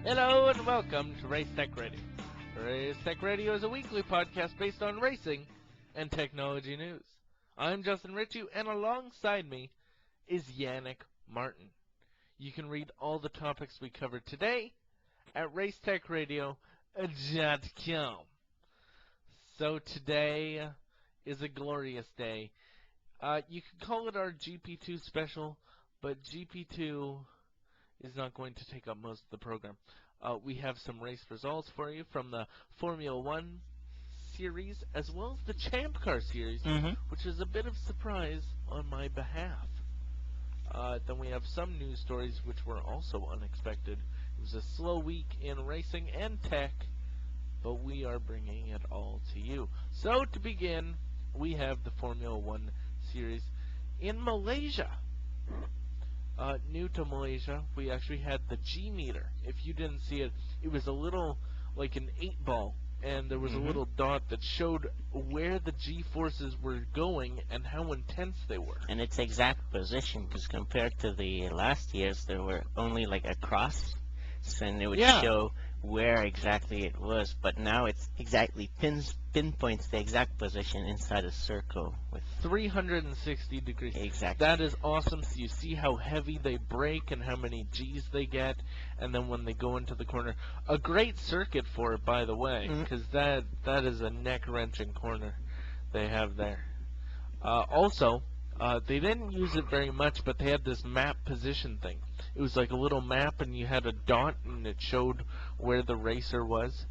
Hello and welcome to Race Tech Radio. Race Tech Radio is a weekly podcast based on racing and technology news. I'm Justin Ritchie, and alongside me is Yannick Martin. You can read all the topics we covered today at racetechradio.com. So today is a glorious day. You could call it our GP2 special, but GP2 is not going to take up most of the program. We have some race results for you from the Formula 1 series as well as the ChampCar series, which is a bit of surprise on my behalf. Then we have some news stories which were also unexpected. It was a slow week in racing and tech, but we are bringing it all to you. So to begin, we have the Formula 1 series in Malaysia. New to Malaysia, we actually had the G meter. If you didn't see it, it was a little like an 8-ball, and there was a little dot that showed where the G forces were going and how intense they were. And its exact position, because compared to the last years, there were only like a cross, and it would show where exactly it was. But now it's exactly pinpoints the exact position inside a circle with 360 degrees. Exactly. That is awesome. So you see how heavy they brake and how many G's they get, and then when they go into the corner, a great circuit for it, by the way, because that is a neck-wrenching corner they have there. Also, they didn't use it very much, but they had this map position thing. It was like a little map, and you had a dot, and it showed where the racer was.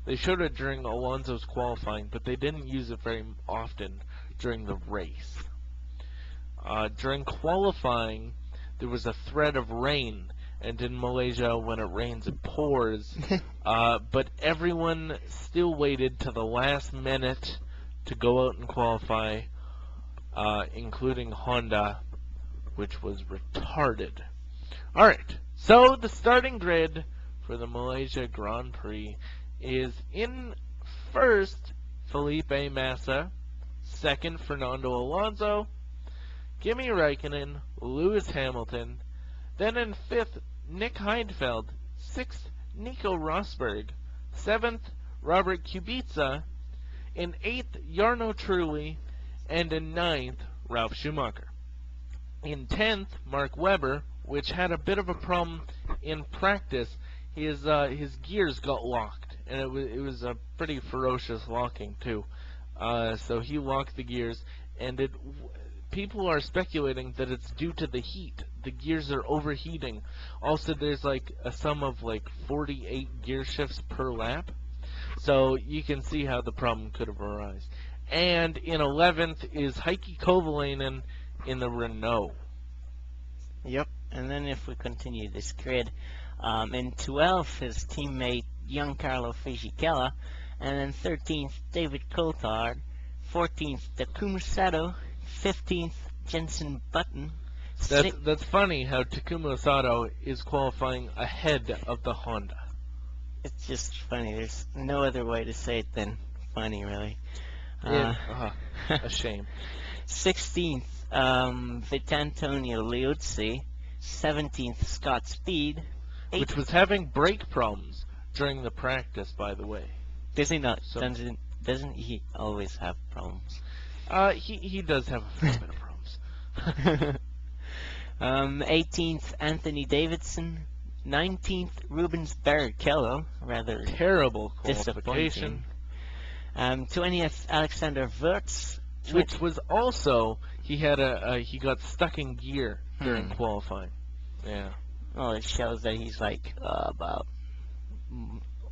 They showed it during Alonso's qualifying, but they didn't use it very often during the race. During qualifying, there was a threat of rain, and in Malaysia, when it rains, it pours. But everyone still waited to the last minute to go out and qualify, including Honda, which was retarded. Alright, so the starting grid for the Malaysia Grand Prix is in first, Felipe Massa, second, Fernando Alonso, Kimi Räikkönen, Lewis Hamilton, then in fifth, Nick Heidfeld, sixth, Nico Rosberg, seventh, Robert Kubica, in eighth, Jarno Trulli, and in ninth, Ralf Schumacher. In 10th, Mark Webber, which had a bit of a problem in practice. His gears got locked, and it was a pretty ferocious locking too. So he locked the gears, and people are speculating that it's due to the heat. The gears are overheating. Also, there's like a sum of like 48 gear shifts per lap, so you can see how the problem could have arisen. And in 11th is Heikki Kovalainen in the Renault. Yep, and then if we continue this grid, in 12th his teammate Giancarlo Fisichella, and then 13th David Coulthard, 14th Takuma Sato, 15th Jenson Button. That's funny how Takuma Sato is qualifying ahead of the Honda. It's just funny. There's no other way to say it than funny, really. A shame. 16th, Vitantonio Liuzzi. 17th, Scott Speed. Which was having brake problems during the practice, by the way. Does he not? So, doesn't he always have problems? He does have a fair bit of problems. 18th, Anthony Davidson. 19th, Rubens Barrichello. Rather terrible qualification. 20th, Alexander Wurz. Which was also, he got stuck in gear during qualifying. Yeah. Well, it shows that he's like about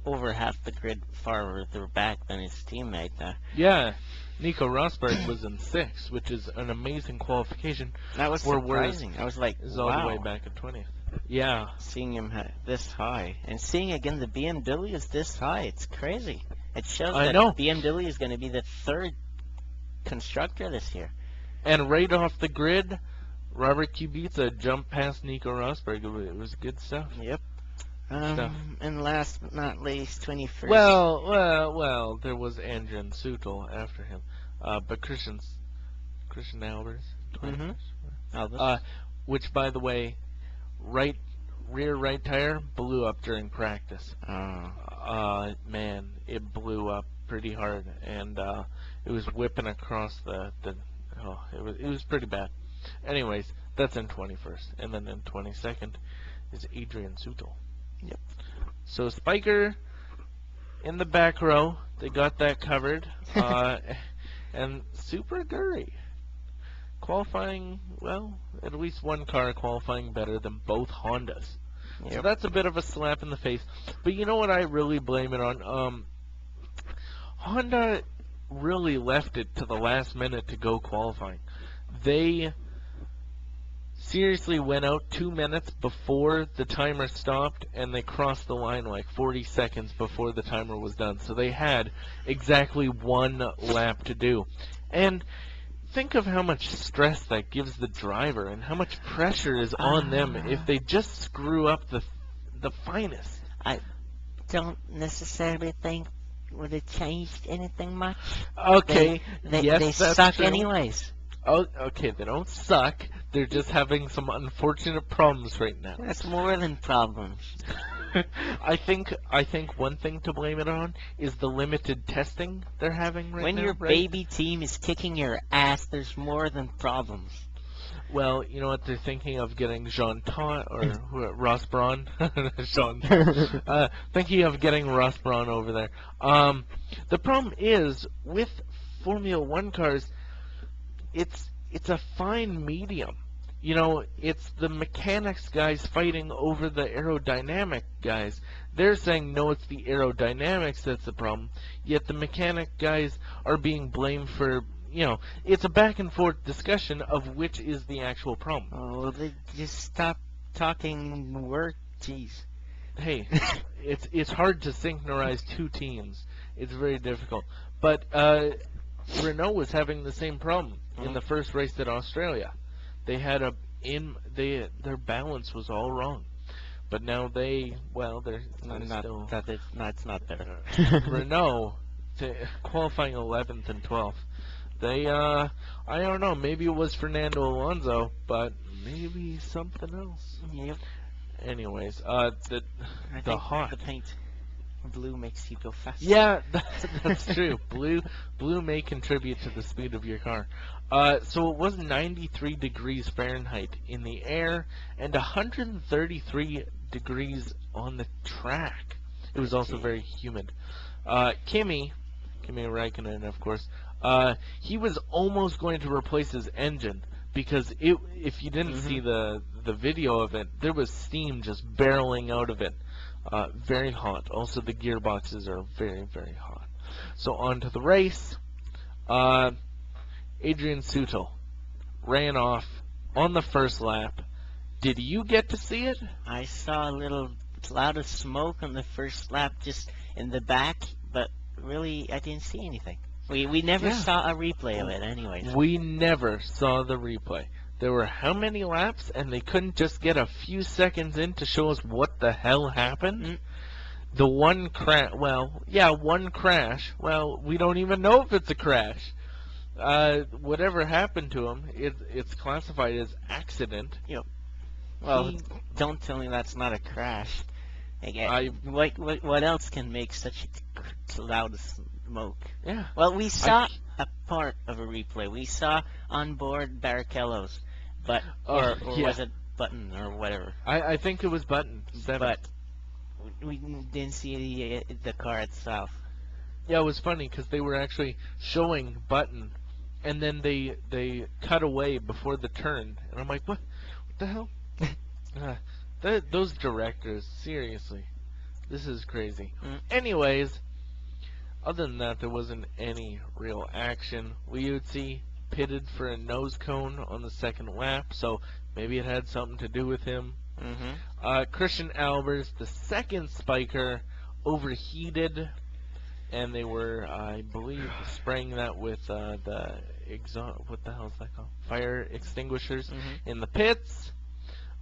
over half the grid farther back than his teammate there. Yeah. Nico Rosberg was in 6th, which is an amazing qualification. That was surprising. I was like, wow. All the way back at 20th. Yeah. Seeing him this high. And seeing again the BMW is this high. It's crazy. It shows that BMW is going to be the third constructor this year. And right off the grid, Robert Kubica jumped past Nico Rosberg. It was good stuff. Yep. And last but not least, 21st. Well, there was Andrian Sutil after him. But Christian Albers. Albers. Which, by the way, right rear right tire blew up during practice. Oh. Man, it blew up pretty hard, and it was whipping across it was pretty bad. Anyways, that's in 21st, and then in 22nd is Adrian Sutil. Yep. So Spyker in the back row, they got that covered, and Super Gurry qualifying, well, at least one car qualifying better than both Hondas. Yep. So that's a bit of a slap in the face. But you know what I really blame it on? Honda really left it to the last minute to go qualifying. They seriously went out 2 minutes before the timer stopped, and they crossed the line like 40 seconds before the timer was done. So they had exactly one lap to do. And think of how much stress that gives the driver and how much pressure is on them if they just screw up the finest. I don't necessarily think would have changed anything much. Okay, yes, they that's suck true. anyways. Oh, okay, they don't suck. They're just having some unfortunate problems right now. That's more than problems. I think one thing to blame it on is the limited testing they're having right now. When your right? baby team is kicking your ass, there's more than problems. Well, you know what? They're thinking of getting Jean Todt or Ross Braun. Jean. Thinking of getting Ross Braun over there. The problem is with Formula One cars, it's a fine medium. You know, it's the mechanics guys fighting over the aerodynamic guys. They're saying, no, it's the aerodynamics that's the problem. Yet the mechanic guys are being blamed for, you know, it's a back and forth discussion of which is the actual problem. Oh, they just stop talking work. Jeez. Hey, it's hard to synchronize two teams. It's very difficult. But Renault was having the same problem in the first race at Australia. They had their balance was all wrong, but now they're still it's not there. Renault qualifying 11th and 12th. They I don't know, maybe it was Fernando Alonso, but maybe something else. Yep. Anyways, I the paint blue makes you go faster. Yeah, that's true. Blue may contribute to the speed of your car. So it was 93 degrees Fahrenheit in the air and 133 degrees on the track. It was also very humid. Kimi Räikkönen, of course, he was almost going to replace his engine because if you didn't see the video of it, there was steam just barreling out of it. Very hot. Also, the gearboxes are very, very hot. So on to the race. Adrian Sutil ran off on the first lap. Did you get to see it? I saw a little cloud of smoke on the first lap just in the back, but really I didn't see anything. We never saw a replay of it anyways. We never saw the replay. There were how many laps, and they couldn't just get a few seconds in to show us what the hell happened? The one crash, one crash. Well, we don't even know if it's a crash. Whatever happened to him, it's classified as accident. Yep. Well, don't tell me that's not a crash. What else can make such a cloud of smoke? Yeah. Well, we saw a part of a replay. We saw onboard Barrichello's, but or was it Button or whatever? I think it was Button. But we didn't see the car itself. Yeah, it was funny because they were actually showing Button, and then they cut away before the turn, and I'm like, what the hell? Those directors, seriously, this is crazy. Anyways, other than that, there wasn't any real action. Liuzzi pitted for a nose cone on the second lap, so maybe it had something to do with him. Christian Albers, the second Spyker, overheated, and they were, I believe, spraying that with the what the hell is that called? Fire extinguishers in the pits.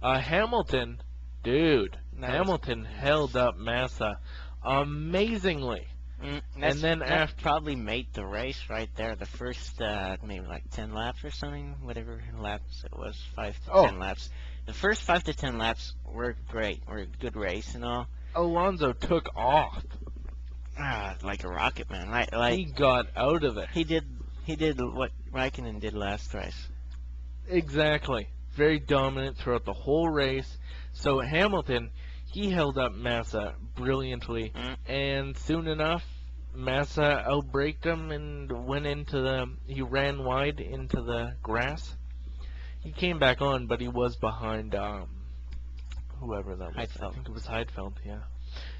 Hamilton, dude, Hamilton held up Massa amazingly. And then that probably made the race right there. The first maybe like 10 laps or something, whatever laps it was, 5 to 10 laps. The first 5 to 10 laps were great, were a good race and all. Alonso took off. Like a rocket, man. He got out of it. He did what Raikkonen did last race. Exactly. Very dominant throughout the whole race. So Hamilton, he held up Massa brilliantly, and soon enough, Massa outbraked him and he ran wide into the grass. He came back on, but he was behind whoever that was. Heidfeld. I think it was Heidfeld, yeah.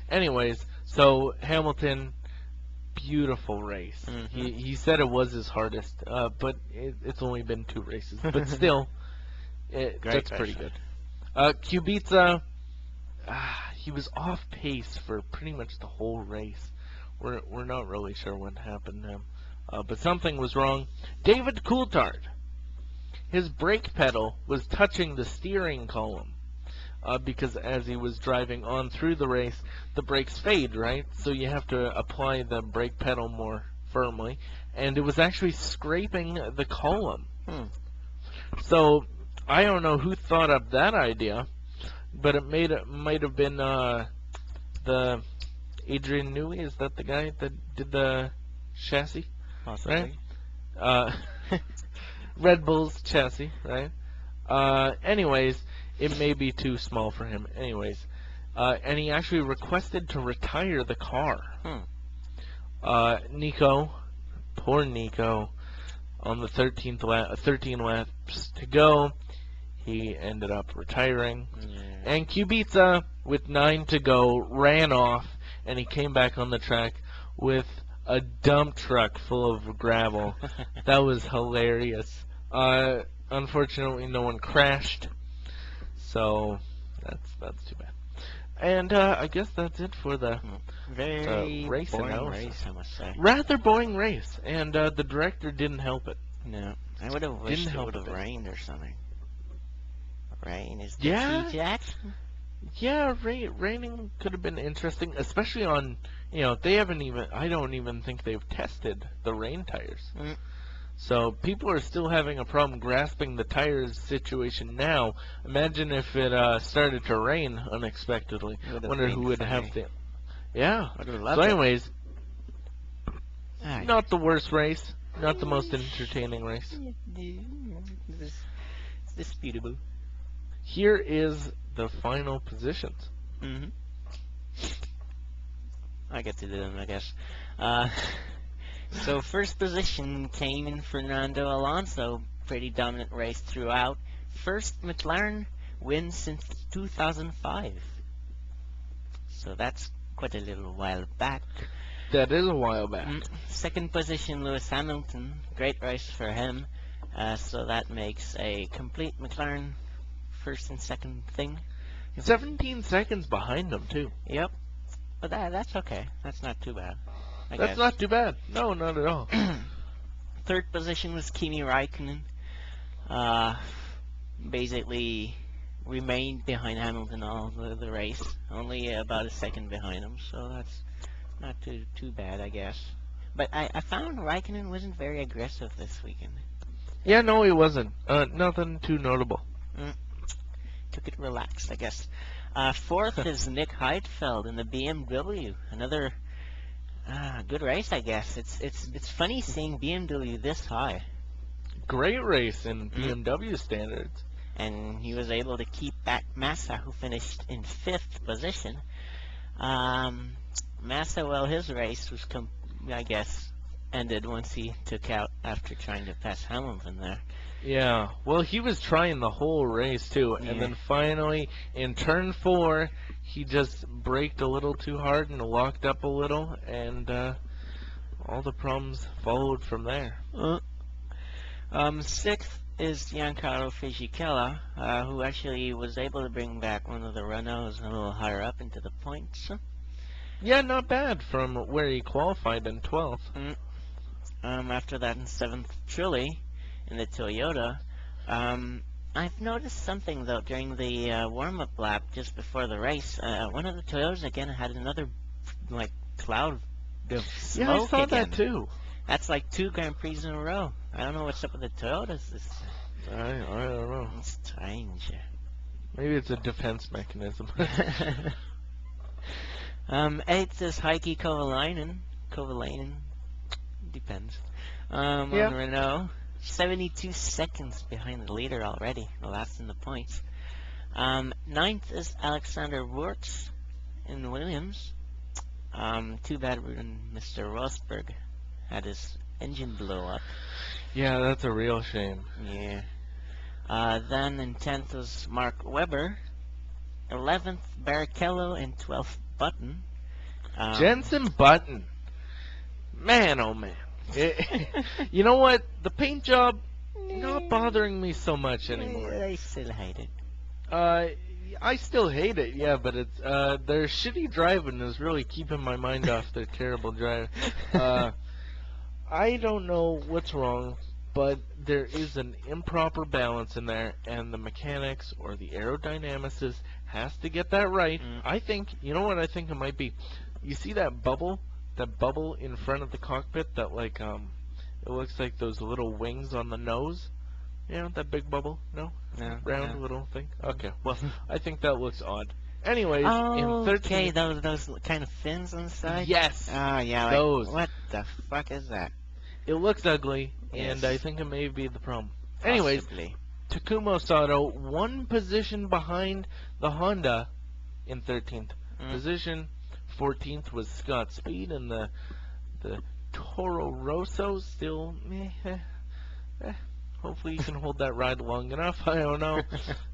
Anyways, so Hamilton, beautiful race. He said it was his hardest, but it's only been 2 races. But still, that's pretty good. Kubica, he was off pace for pretty much the whole race. We're not really sure what happened to him, but something was wrong. David Coulthard, his brake pedal was touching the steering column, because as he was driving on through the race, the brakes fade, right? So you have to apply the brake pedal more firmly, and it was actually scraping the column. So I don't know who thought up that idea, but it might have been the Adrian Newey. Is that the guy that did the chassis? Possibly. Right? Red Bull's chassis, right? Anyways, it may be too small for him. Anyways, and he actually requested to retire the car. Nico, poor Nico, on the 13 laps to go, he ended up retiring. And Kubica, with 9 to go, ran off, and he came back on the track with a dump truck full of gravel. That was hilarious. Unfortunately, no one crashed, so that's too bad. And I guess that's it for the very race boring analysis. race, I must say. Rather boring race, and the director didn't help it. No, I would have wished it would have rained or something. Rain is the key, Jackson. Yeah, raining could have been interesting, especially on, they haven't even, I don't even think they've tested the rain tires. So people are still having a problem grasping the tires situation now. Imagine if it started to rain unexpectedly. Wonder who would have the... Yeah. So anyways, not the worst race, not the most entertaining race. It's disputable. Here is the final positions. I get to do them, I guess. So first position came in Fernando Alonso. Pretty dominant race throughout. First McLaren win since 2005. So that's quite a little while back. That is a while back. Second position, Lewis Hamilton. Great race for him. So that makes a complete McLaren first and second thing. 17 seconds behind them, too. Yep. But that's okay. That's not too bad. That's not too bad. No, not at all. Third position was Kimi Raikkonen. Basically remained behind Hamilton all the race. Only about a second behind him, so that's not too bad, I guess. But I found Raikkonen wasn't very aggressive this weekend. Yeah, no, he wasn't. Nothing too notable. Took it relaxed, I guess. Fourth is Nick Heidfeld in the BMW. Another good race, I guess. It's funny seeing BMW this high. Great race in BMW standards. And he was able to keep back Massa, who finished in 5th position. Massa, well, his race was, I guess, ended once he took out after trying to pass Hamilton there. Yeah, well, he was trying the whole race, too. And then finally, in turn 4, he just braked a little too hard and locked up a little, and all the problems followed from there. 6th is Giancarlo Fisichella, who actually was able to bring back one of the Renaults a little higher up into the points. Yeah, not bad from where he qualified in 12th. After that, in 7th, Trulli in the Toyota. I've noticed something, though, during the warm-up lap just before the race. One of the Toyotas, again, had another, cloud of smoke. Yeah, I saw again. that, too. That's like 2 Grand Prix in a row. I don't know what's up with the Toyotas. I don't know. It's strange. Maybe it's a defense mechanism. 8th is Heikki Kovalainen. Kovalainen. Depends. On Yeah. Renault. 72 seconds behind the leader already. The last in the points. 9th is Alexander Wurz in Williams. Too bad Mr. Rosberg had his engine blow up. Yeah, that's a real shame. Yeah. Then in 10th was Mark Webber. 11th, Barrichello, and 12th, Button. Jensen Button. Man, oh man. You know what? The paint job, not bothering me so much anymore. I still hate it. I still hate it, yeah, but it's their shitty driving is really keeping my mind off their terrible drive. I don't know what's wrong, but there is an improper balance in there, and the mechanics or the aerodynamicists has to get that right. I think, you know what I think it might be? You see that bubble? That bubble in front of the cockpit that, like, it looks like those little wings on the nose? You know, that big bubble? No? No. Round No. little thing? Okay, well, I think that looks odd. Anyways, in Okay, 13th... those kind of fins on the side? Yes! Oh, yeah. Like, Those. what the fuck is that? It looks ugly, Yes. and I think it may be the problem. Anyways, Possibly. Takuma Sato, one position behind the Honda in 13th position. 14th was Scott Speed, and the Toro Rosso still, hopefully you can hold that ride long enough. I don't know.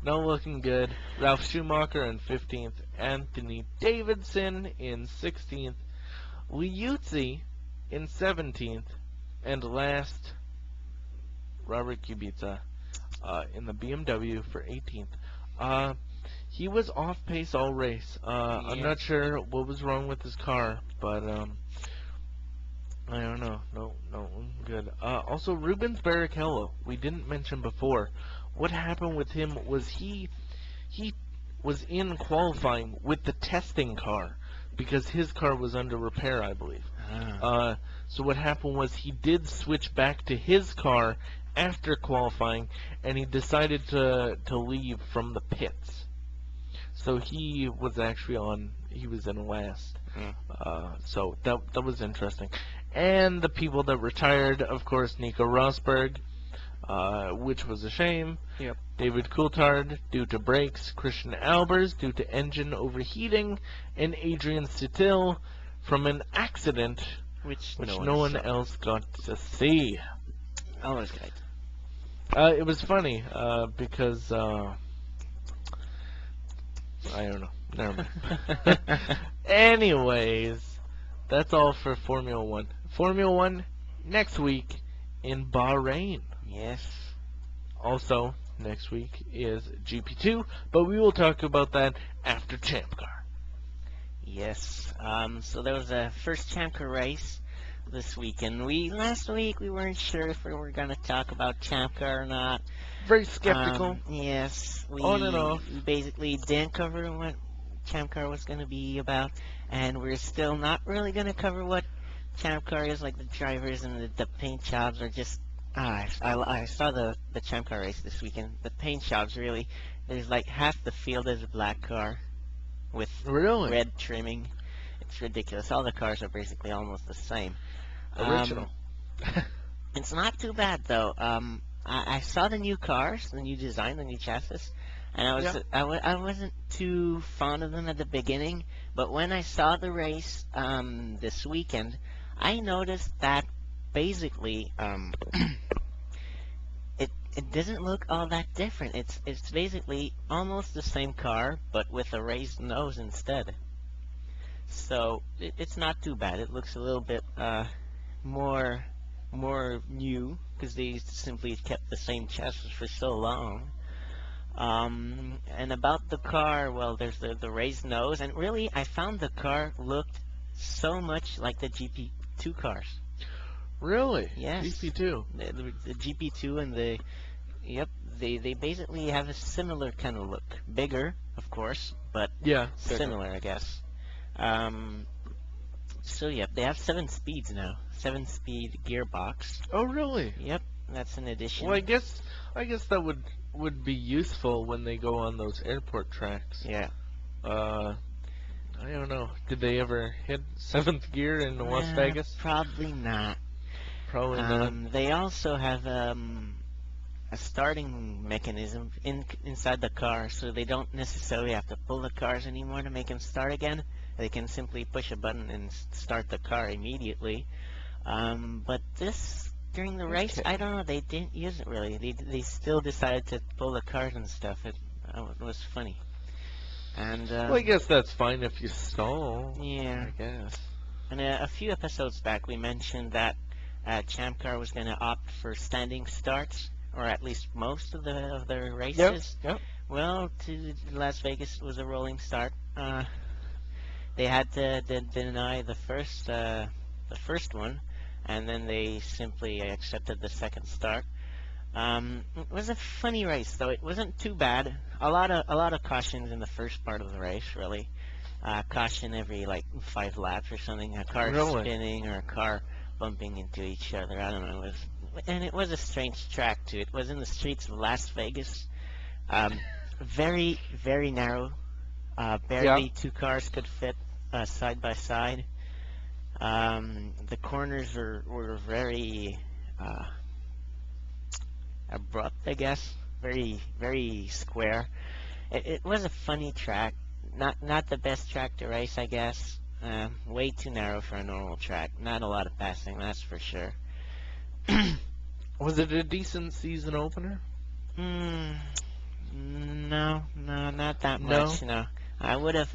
Not looking good. Ralph Schumacher in 15th. Anthony Davidson in 16th. Liuzzi in 17th. And last, Robert Kubica in the BMW for 18th. He was off pace all race. I'm not sure what was wrong with his car, but I don't know. No, good. Also, Rubens Barrichello, we didn't mention before. What happened with him was he was in qualifying with the testing car because his car was under repair, I believe. So what happened was he did switch back to his car after qualifying, and he decided to leave from the pits. So he was actually he was in last. So that was interesting. And the people that retired, of course, Nico Rosberg, which was a shame. Yep. David Coulthard, due to brakes. Christian Albers, due to engine overheating. And Adrian Sutil, from an accident, which no one else got to see. Always great. It was funny, because, I don't know. Never mind. Anyways, that's all for Formula 1. Formula 1 next week in Bahrain. Yes. Also, next week is GP2, but we will talk about that after ChampCar. Yes. So there was a first ChampCar race this weekend. Last week we weren't sure if we were going to talk about ChampCar or not. Very skeptical. Yes. On and off. We basically didn't cover what ChampCar was going to be about, and we're still not really going to cover what ChampCar is, like the drivers and the paint jobs are just... I saw the ChampCar race this weekend. The paint jobs, really, there's like half the field is a black car with red trimming. It's ridiculous. All the cars are basically almost the same. Original. It's not too bad, though. I saw the new cars, the new design, the new chassis, and I wasn't too fond of them at the beginning, but when I saw the race this weekend, I noticed that basically it doesn't look all that different. It's basically almost the same car, but with a raised nose instead. So it's not too bad. It looks a little bit more new because they simply kept the same chassis for so long. And about the car, well, there's the raised nose, and really I found the car looked so much like the GP2 cars. Really? Yes. GP2. The GP2 and they basically have a similar kind of look. Bigger, of course, but similar, I guess. So yep, they have 7 speeds now. 7-speed gearbox. Oh, really? Yep, that's an addition. Well, I guess that would would be useful when they go on those airport tracks. Yeah. I don't know. Did they ever hit seventh gear in Las Vegas? Probably not. Probably not. They also have a starting mechanism inside the car, so they don't necessarily have to pull the cars anymore to make them start again. They can simply push a button and start the car immediately. But during the race, I don't know, they didn't use it really. They still decided to pull the cars and stuff. It was funny. And Well, I guess that's fine if you stall. yeah. I guess. And a few episodes back, we mentioned that ChampCar was going to opt for standing starts, or at least most of the races. Yep. Well, to Las Vegas was a rolling start. They had to deny the first one, and then they simply accepted the second start. It was a funny race, though. It wasn't too bad. A lot of cautions in the first part of the race, really. Caution every like 5 laps or something. A car spinning or a car bumping into each other. I don't know. It was a strange track too. It was in the streets of Las Vegas. Very, very narrow. Barely 2 cars could fit side by side. The corners were very abrupt, I guess. Very, very square. It was a funny track. Not the best track to race, I guess. Way too narrow for a normal track. Not a lot of passing, that's for sure. Was it a decent season opener? No, not that much. No, I would have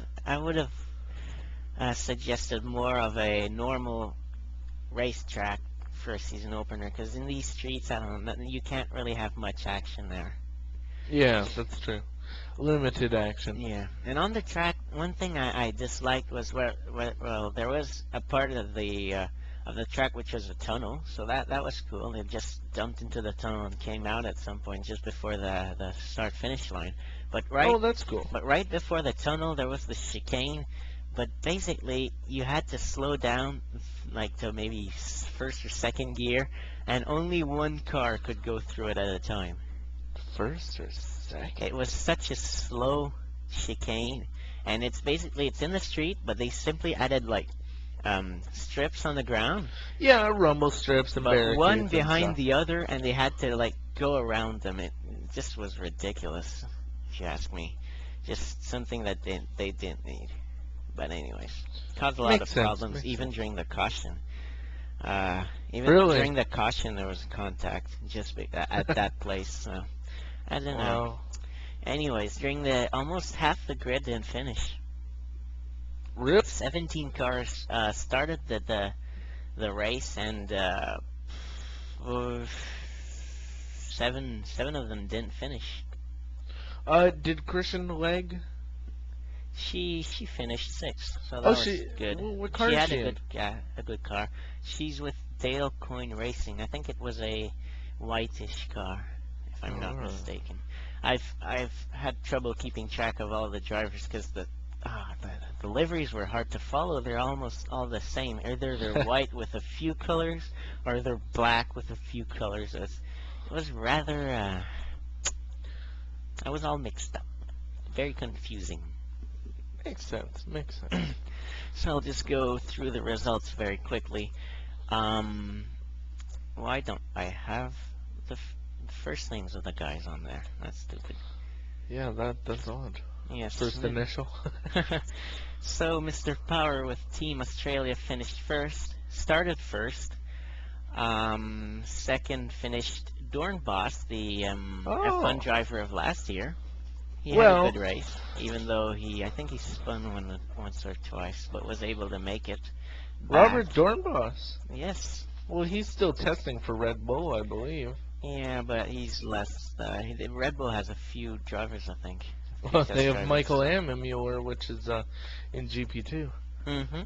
suggested more of a normal racetrack for a season opener, because in these streets, I don't know, you can't really have much action there. Yeah, that's true. Limited action. Yeah, and on the track, one thing I disliked was well, there was a part of the track which was a tunnel, so that was cool. They just dumped into the tunnel and came out at some point just before the start-finish line. But Oh, that's cool. But right before the tunnel, there was the chicane. But basically, you had to slow down, like to maybe first or second gear, and only one car could go through it at a time. First or second? It was such a slow chicane, and it's in the street, but they simply added like strips on the ground. Yeah, rumble strips and barricades. One behind the other, and they had to like go around them. It just was ridiculous, if you ask me. Just something that they didn't need. But anyways, caused a lot of problems, even during the caution. During the caution, there was contact just at that place. So I don't know. Anyways, during almost half the grid didn't finish. Rip. 17 cars started the race, and seven of them didn't finish. Did Christian leg? She finished 6th, so that was good. What car she is had she a good car. She's with Dale Coyne Racing. I think it was a whitish car, if I'm not mistaken. I've had trouble keeping track of all the drivers because the liveries were hard to follow. They're almost all the same. Either they're white with a few colors, or they're black with a few colors. It was rather. I was all mixed up. Very confusing. Makes sense. Makes sense. So I'll just go through the results very quickly. Why don't I have the first names of the guys on there? That's stupid. Yeah, that's odd. Yes. First initial. So Mr. Power with Team Australia finished first. Started first. Second finished Dornbos, the F1 driver of last year. He had a good race, even though I think he spun once or twice, but was able to make it back. Robert Dornbos. Yes. Well, he's still testing for Red Bull, I believe. Yeah, but he's less. Red Bull has a few drivers, I think. Well, they have Michael Ammuller, which is in GP2. Mm-hmm.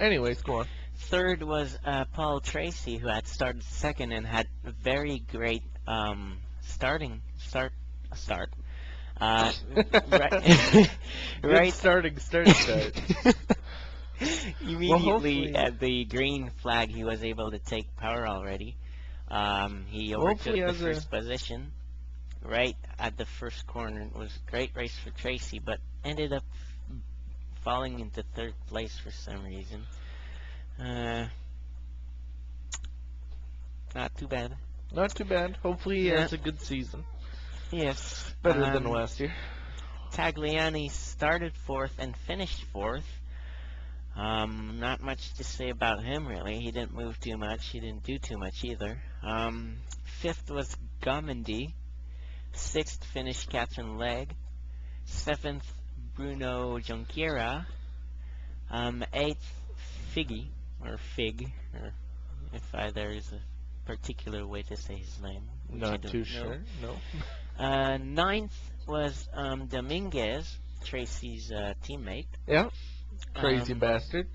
Anyways, go on. Third was Paul Tracy, who had started second and had a very great start. Right. Start. Immediately at the green flag, he was able to take power already. He overtook the first position right at the first corner. It was a great race for Tracy, but ended up falling into third place for some reason. Not too bad. Not too bad. Hopefully he Yeah. has a good season. Yes. Better than last year. Tagliani started fourth and finished fourth. Not much to say about him, really. He didn't move too much. He didn't do too much either. Fifth was Gomendi. Sixth finished Catherine Legg. Seventh, Bruno Junqueira. Eighth, Figgy, or Fig, or if there is a particular way to say his name. Which I Not don't too know. sure. No. Ninth was Dominguez, Tracy's teammate. Yeah. Crazy bastard.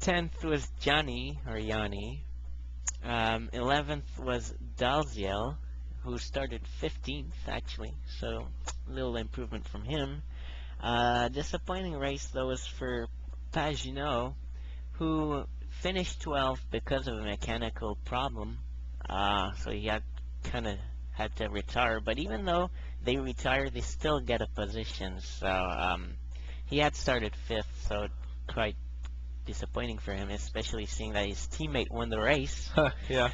10th was Johnny, or Yanni. 11th was Dalziel, who started 15th, actually, so a little improvement from him. Disappointing race, though, was for Pagenaud, who finished 12th because of a mechanical problem. So he kind of had to retire, but even though they retire, they still get a position. So he had started 5th, so quite disappointing for him, especially seeing that his teammate won the race. Yeah.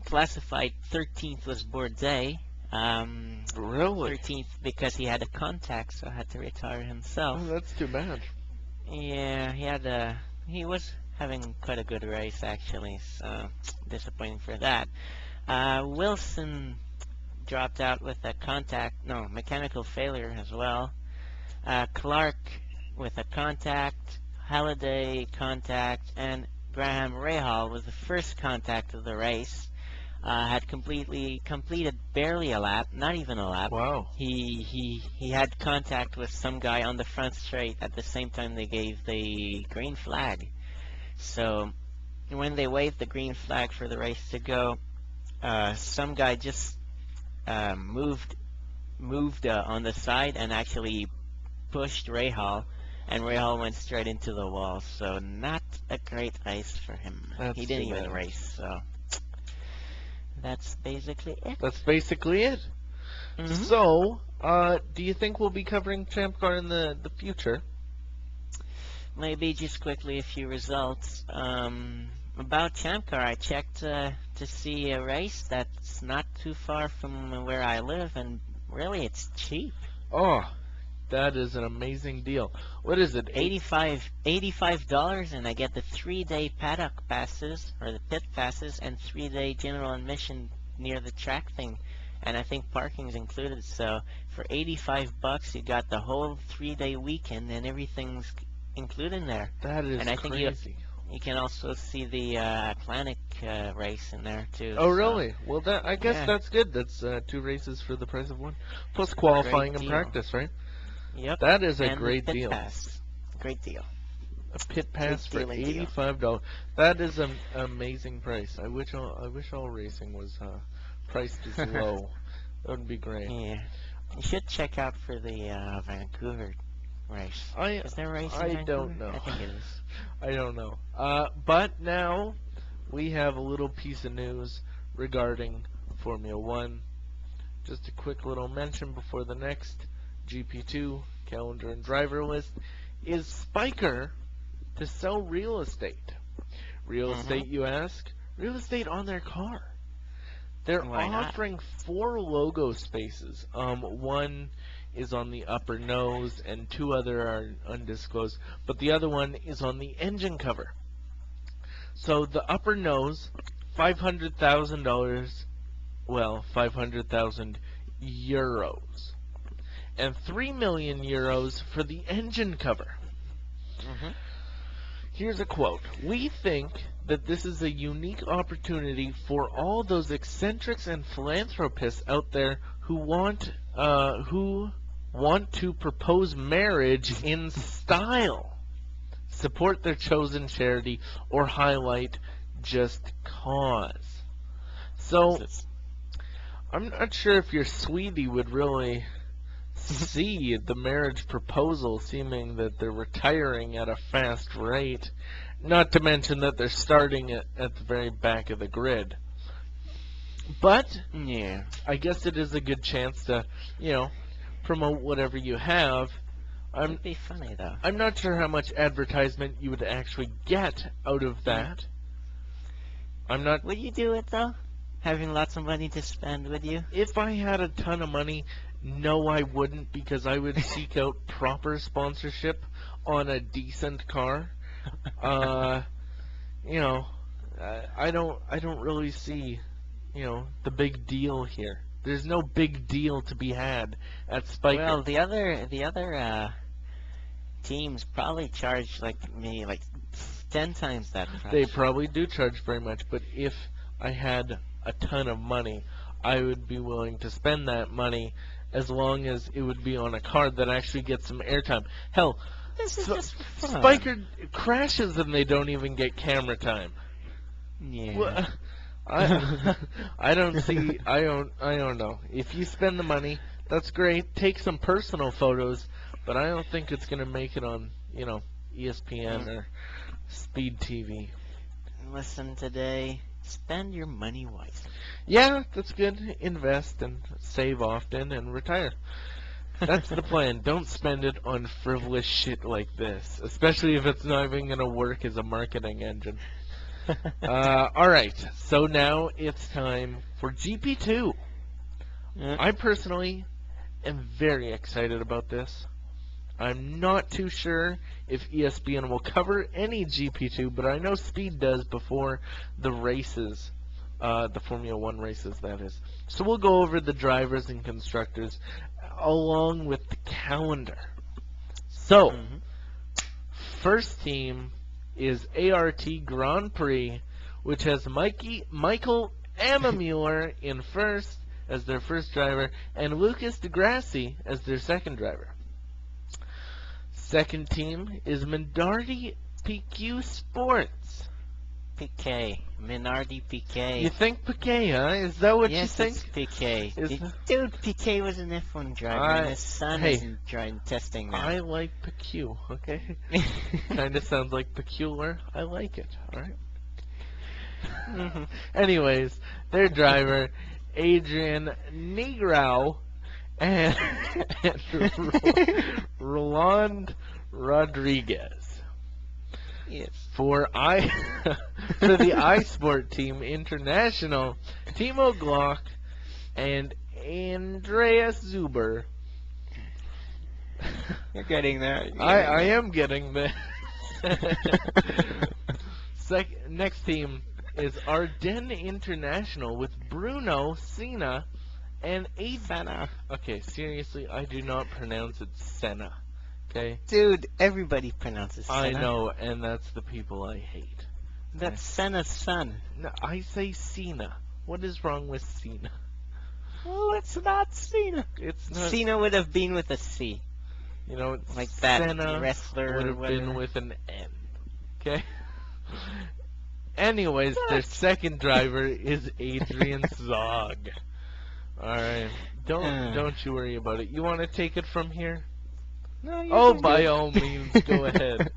Classified 13th was Bourdais. Really? 13th because he had a contact, so had to retire himself. Oh, that's too bad. Yeah, he was having quite a good race, actually, so disappointing for that. Wilson dropped out with a mechanical failure as well. Clark with a contact, Halliday contact, and Graham Rahal was the first contact of the race. Had completed barely a lap, not even a lap. Wow. He had contact with some guy on the front straight at the same time they gave the green flag. So when they waved the green flag for the race to go, some guy just moved on the side and actually pushed Rahal, and Rahal went straight into the wall. So not a great race for him. That's He didn't too even bad. race. So that's basically it. That's basically it. Mhm. So, do you think we'll be covering ChampCar in the future? Maybe just quickly a few results. About ChampCar, I checked to see a race that's not too far from where I live, and really it's cheap. Oh, that is an amazing deal. What is it? $85, and I get the 3-day paddock passes, or the pit passes, and 3-day general admission near the track thing. And I think parking's included, so for $85 you got the whole 3-day weekend and everything's included there. That is And I think crazy. you can also see the Atlantic race in there too. Oh, so really? Well, I guess yeah. that's good. That's 2 races for the price of 1. Plus qualifying Great and deal. practice, right? Yep. That is a And great the pit deal. pass. Great deal. A pit pass for Great deal. $85. That is an amazing price. I wish all racing was priced as low. That would be great. Yeah. You should check out for the Vancouver race. Is there a race in I Vancouver? don't know. I think it is. I don't know. But now we have a little piece of news regarding Formula One. Just a quick little mention before the next GP2 calendar and driver list. Is Spyker to sell real estate? Real estate, you ask? Real estate on their car. They're Why not? offering 4 logo spaces. One is on the upper nose and 2 other are undisclosed, but the other one is on the engine cover. So the upper nose, $500,000, well, 500,000 euros, and 3 million euros for the engine cover. Here's a quote. "We think that this is a unique opportunity for all those eccentrics and philanthropists out there who want to propose marriage in style, support their chosen charity, or highlight just cause." So I'm not sure if your sweetie would really C, the marriage proposal, seeming that they're retiring at a fast rate. Not to mention that they're starting at the very back of the grid. But Yeah. I guess it is a good chance to, promote whatever you have. It'd be funny though. I'm not sure how much advertisement you would actually get out of that. I'm not. Would you do it though? Having lots of money to spend, would you? If I had a ton of money, no, I wouldn't, because I would seek out proper sponsorship on a decent car. I don't really see, the big deal here. There's no big deal to be had at Spyker. Well, the other teams probably charge maybe 10 times that price. They probably do charge very much, but if I had a ton of money, I would be willing to spend that money as long as it would be on a car that actually gets some airtime. Hell, This is just for fun. Spyker crashes and they don't even get camera time. Yeah. Well, I don't know. If you spend the money, that's great. Take some personal photos, but I don't think it's gonna make it on, ESPN or Speed TV. Listen today. Spend your money wisely. Yeah, that's good. Invest and save often and retire. That's the plan. Don't spend it on frivolous shit like this, especially if it's not even gonna work as a marketing engine. Alright, so now it's time for GP2. I personally am very excited about this. I'm not too sure if ESPN will cover any GP2, but I know Speed does before the races, the Formula 1 races, that is. So we'll go over the drivers and constructors along with the calendar. So, first team is ART Grand Prix, which has Michael Ammermuller in first as their first driver and Lucas Degrassi as their second driver. Second team is Minardi PQ Sports. Piquet. Minardi Piquet. You think Piquet, huh? Is that what Yes, you think? it's Piquet. Is- Dude, Piquet was an F1 driver, and his son isn't driving testing now. I like PQ, okay? Kind of sounds like peculiar. I like it, alright? Anyways, their driver, Adrian Negrao, and Roland Rodriguez. Yes. For the iSport Team International, Timo Glock and Andreas Zuber. You're getting there. I am getting there. Next team is Ardennes International with Bruno Senna and Senna. Okay, seriously, I do not pronounce it Senna. Okay? Dude, everybody pronounces Senna. I know, and that's the people I hate. That's Senna's son. No, I say Cena. What is wrong with Cena? Oh, it's not Cena. It's not. Cena would have been with a C. Like that Senna wrestler would or have whatever. been with an N. Okay? Anyways, their second driver is Adrian Zog. Alright. Don't you worry about it. You want to take it from here? No, by all means, go ahead.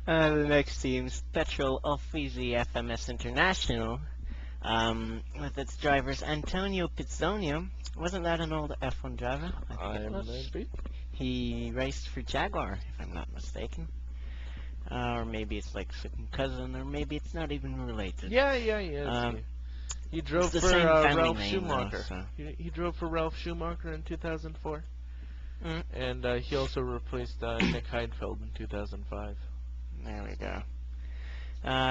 The next team's Petrol Offizi FMS International, with its drivers Antonio Pizzonio. Wasn't that an old F1 driver? I think it was. Maybe. He raced for Jaguar, if I'm not mistaken. Or maybe it's like second cousin, or maybe it's not even related. Yeah. He drove it's the for same family Ralph name, Schumacher. though, so. He drove for Ralph Schumacher in 2004. And he also replaced Nick Heidfeld in 2005. There we go.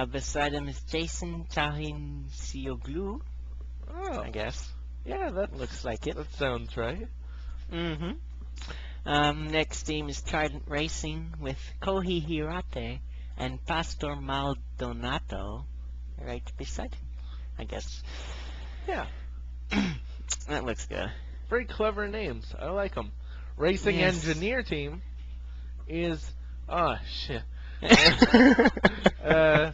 Beside him is Jason Tahin-Sioglu, I guess. Yeah, that Looks like it. That sounds right. Next team is Trident Racing with Kohi Hirate and Pastor Maldonato right beside him, I guess. Yeah. That looks good. Very clever names. I like them. Racing Yes. Engineer Team is... shit. I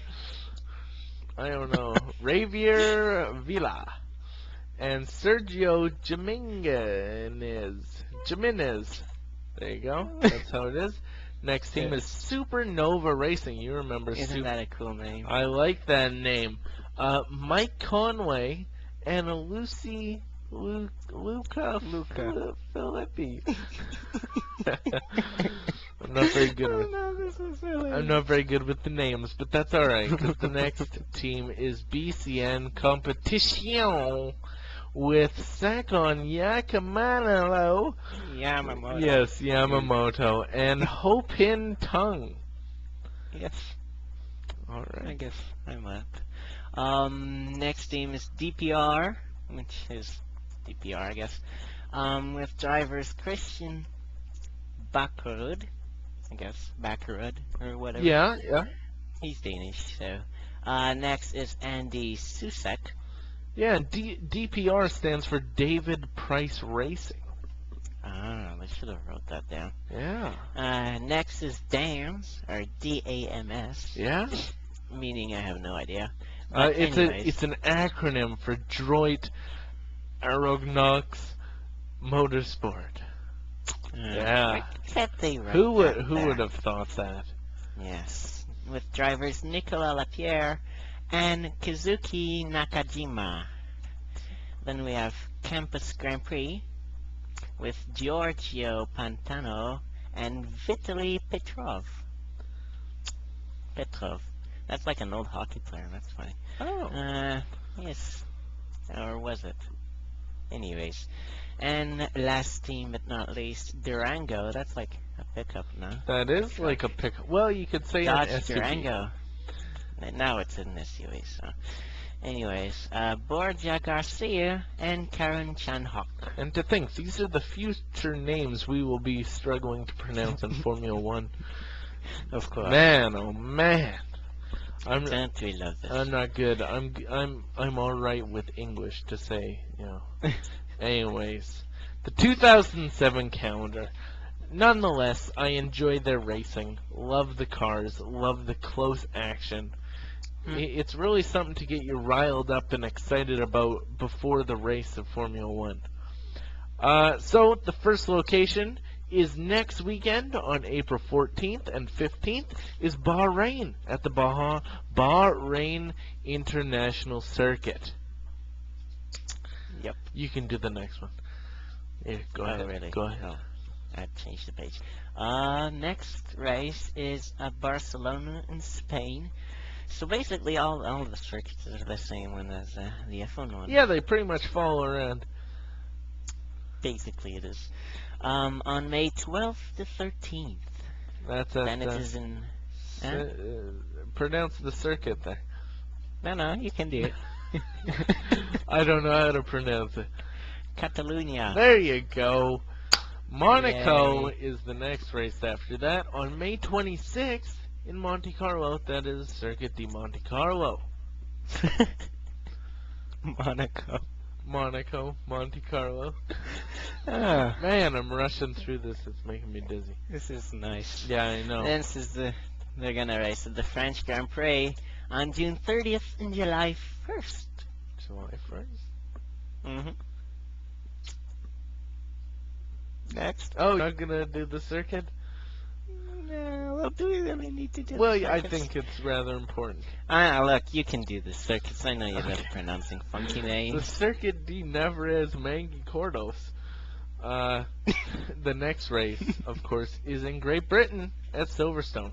don't know. Ravier Villa and Sergio Jimenez. There you go. That's how it is. Next team is Supernova Racing. You remember Isn't that a cool name? I like that name. Mike Conway and Luca Filippi. I'm not very good with I'm not very good with the names, but that's alright, because the next team is BCN Competition with Sakon Yamamoto. Yes, Yamamoto. And Hopin Tung. Yes. Alright. I guess I'm up. Next team is DPR, which is DPR, I guess. With drivers Christian Bakkerud, I guess, Bakkerud, or whatever. Yeah. He's Danish, so. Next is Andy Susek. Yeah, DPR stands for David Price Racing. Ah, they should have wrote that down. Yeah. Next is DAMS, or DAMS. Yeah? Meaning I have no idea. It's an acronym for Droit Aeronautics Motorsport. Yeah. Who would have thought that? Yes. With drivers Nicolas Lapierre and Kazuki Nakajima. Then we have Campus Grand Prix with Giorgio Pantano and Vitaly Petrov. That's like an old hockey player. That's funny. Oh. Yes. Or was it? Anyways. And last team but not least, Durango. That's like a pickup now. That is like a pickup. Well, you could say Dodge an SUV. Durango. Now it's an SUV, so. Anyways, Borja Garcia and Karen Chanhok. And to think, these are the future names we will be struggling to pronounce in Formula One. Of course. Man, oh man. Don't we love this? I'm not good. I'm all right with English to say, you know. Anyways, the 2007 calendar. Nonetheless, I enjoy their racing. Love the cars. Love the close action. It's really something to get you riled up and excited about before the race of Formula One. So the first location is next weekend on April 14th and 15th is Bahrain at the Bahrain International Circuit. Yep. You can do the next one. Yeah, go ahead. Really? Go ahead. Oh, I've changed the page. Next race is Barcelona in Spain. So basically all of the circuits are the same one as the F1 one. Yeah, they pretty much follow around. Basically it is. On May 12th to 13th. That's Then it is in... pronounce the circuit there. No, you can do it. I don't know how to pronounce it. Catalunya. There you go. Monaco Yay. is the next race after that. On May 26th in Monte Carlo, that is Circuit di Monte Carlo. Monaco, Monte Carlo. Man, I'm rushing through this. It's making me dizzy. This is nice. Yeah, I know. This is they're gonna race at the French Grand Prix on June 30th and July 1st. July 1st? Mm-hmm. Next. Oh, you're not gonna do the circuit? No, we'll do it when we need to do Well, the I circuits. think it's rather important. Look, you can do the circuits. I know you're good at pronouncing funky The names. Circuit de Nevarez Mangicordos. The next race, of course, is in Great Britain at Silverstone.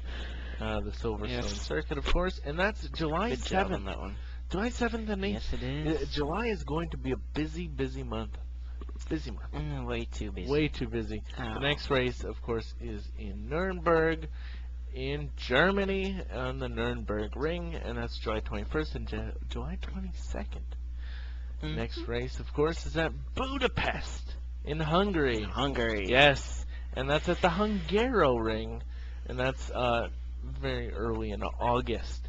The Silverstone Circuit, of course, and that's July Good job 7th. on that one. July 7th and 8th. Yes, it is. July is going to be a busy, busy month. Busy month. Way too busy. Way too busy. Oh. The next race, of course, is in Nuremberg, in Germany, on the Nuremberg Ring, and that's July 21st and July 22nd. Next race, of course, is at Budapest in Hungary. Hungary. Yes, and that's at the Hungaro Ring, and that's very early in August.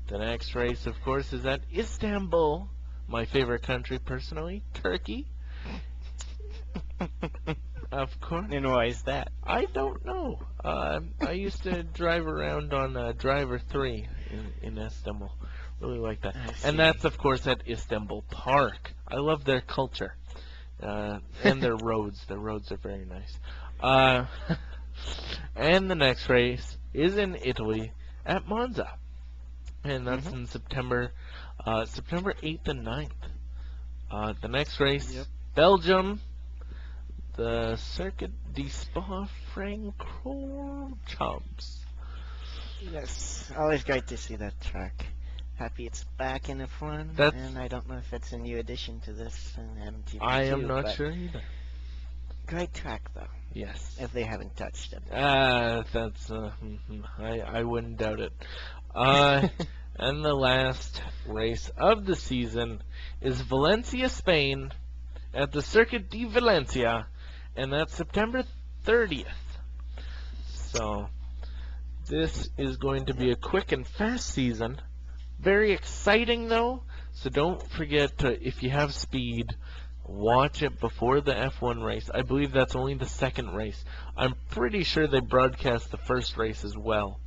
The next race, of course, is at Istanbul, my favorite country personally, Turkey. Of course. And why is that? I don't know. I used to drive around on Driver 3 in Istanbul. Really like that. And that's, of course, at Istanbul Park. I love their culture and their roads. Their roads are very nice. And the next race is in Italy at Monza, and that's Mhm. in September 8th and 9th. The next race, Yep. Belgium, the Circuit de Spa-Francorchamps. Yes, always great to see that track. Happy it's back in F1, That's and I don't know if it's a new addition to this I am MTP2, not but sure either. great track though, Yes. if they haven't touched it. That's I wouldn't doubt it. Uh, and the last race of the season is Valencia, Spain, at the Circuit de Valencia, and that's September 30th. So this is going to be a quick and fast season. Very exciting though. So don't forget to, if you have speed, watch it before the F1 race. I believe that's only the second race. I'm pretty sure they broadcast the first race as well.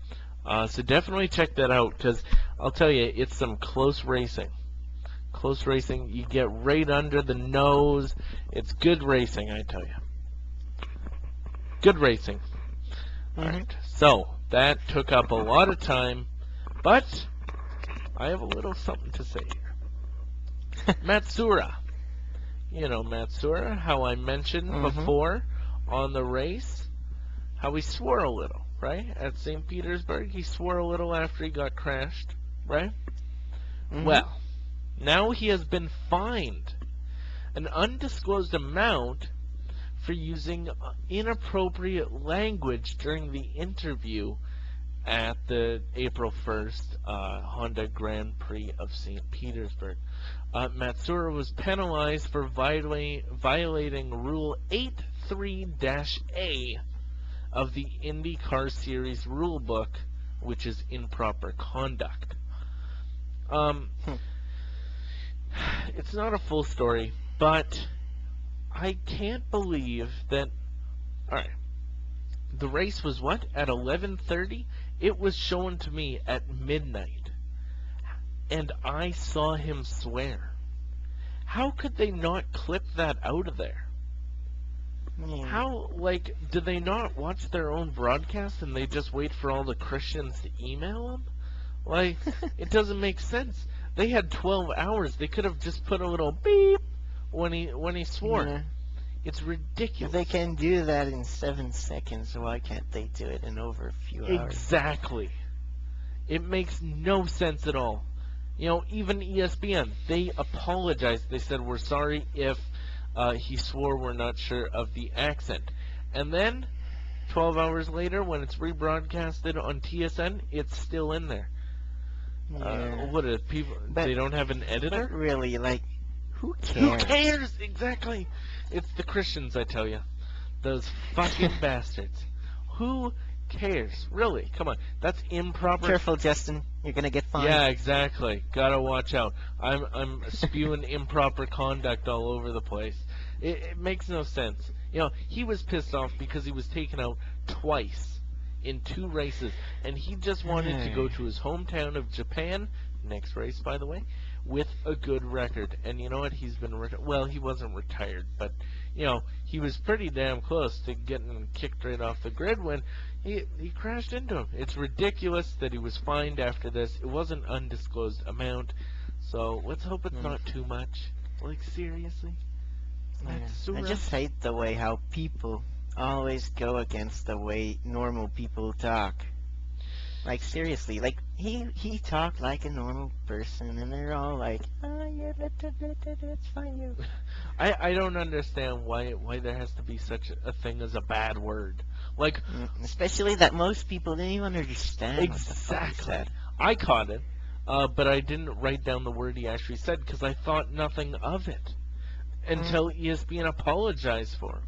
So definitely check that out, because I'll tell you, it's some close racing. Close racing. You get right under the nose. It's good racing, I tell you. Good racing. Alright, so that took up a lot of time, but I have a little something to say here. Matsuura. You know Matsuura, how I mentioned before on the race, how he swore a little, right? At St. Petersburg, he swore a little after he got crashed, right? Well, now he has been fined an undisclosed amount for using inappropriate language during the interview at the April 1st Honda Grand Prix of St. Petersburg. Matsuura was penalized for violating Rule 83-A of the IndyCar Series rulebook, which is improper conduct. It's not a full story, but I can't believe that. Alright. The race was what? At 11:30? It was shown to me at midnight. And I saw him swear. How could they not clip that out of there? How, like, do they not watch their own broadcast and they just wait for all the Christians to email them? Like, it doesn't make sense. They had 12 hours. They could have just put a little beep when he swore. Yeah. It's ridiculous. If they can do that in 7 seconds, why can't they do it in over a few hours? Exactly. It makes no sense at all. You know, even ESPN, they apologized. They said, we're sorry if he swore, we're not sure of the accent. And then, 12 hours later, when it's rebroadcasted on TSN, it's still in there. Yeah. What are people? But- they don't have an editor? But really, like, who cares? Who cares? Exactly. It's the Christians, I tell you. Those fucking bastards. Who cares? Really? Come on. That's improper. Careful, Justin. You're gonna get fined. Yeah, exactly. Gotta watch out. I'm spewing improper conduct all over the place. It makes no sense. You know, he was pissed off because he was taken out twice in 2 races, and he just wanted to go to his hometown of Japan, next race, by the way, with a good record. And you know what? He's been well, he wasn't retired, but you know, he was pretty damn close to getting kicked right off the grid when he crashed into him. It's ridiculous that he was fined after this. It was an undisclosed amount, so let's hope it's not too much. Like, seriously? Yeah. Matsuura? I just hate the way how people always go against the way normal people talk. Like, seriously, like, he talked like a normal person, and they're all like, oh, yeah, that's fine, you. I don't understand why there has to be such a thing as a bad word. Like, Especially that most people didn't even understand what the fuck he exactly. said. I caught it, but I didn't write down the word he actually said because I thought nothing of it until ESPN apologized for him.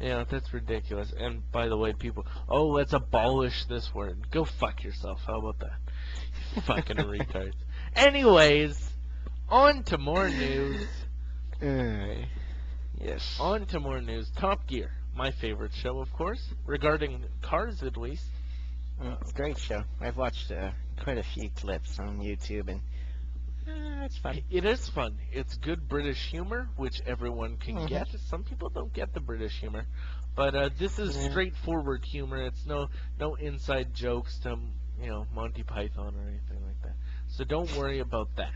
Yeah, that's ridiculous. And by the way, people, oh, let's abolish this word. Go fuck yourself. How about that? You fucking retards. Anyways, on to more news. Yes. On to more news. Top Gear, my favorite show, of course, regarding cars at least. Great show. I've watched quite a few clips on YouTube, and It's fun. It is fun. It's good British humor, which everyone can get. Some people don't get the British humor, but this is straightforward humor. It's no inside jokes to Monty Python or anything like that. So don't worry about that.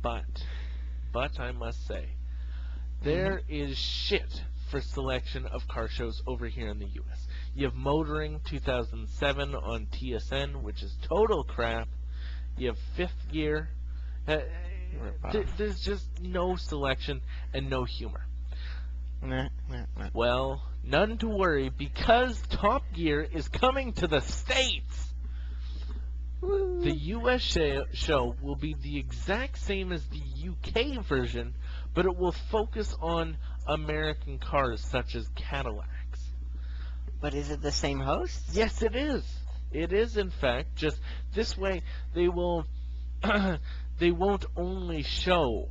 But I must say, there is shit for selection of car shows over here in the U.S. You have Motoring 2007 on TSN, which is total crap. You have Fifth Gear. There's just no selection and no humor. Well, none to worry, because Top Gear is coming to the States. The U.S. show will be the exact same as the U.K. version, but it will focus on American cars such as Cadillacs. But is it the same host? Yes, it is. It is, in fact. Just this way, they will. They won't only show,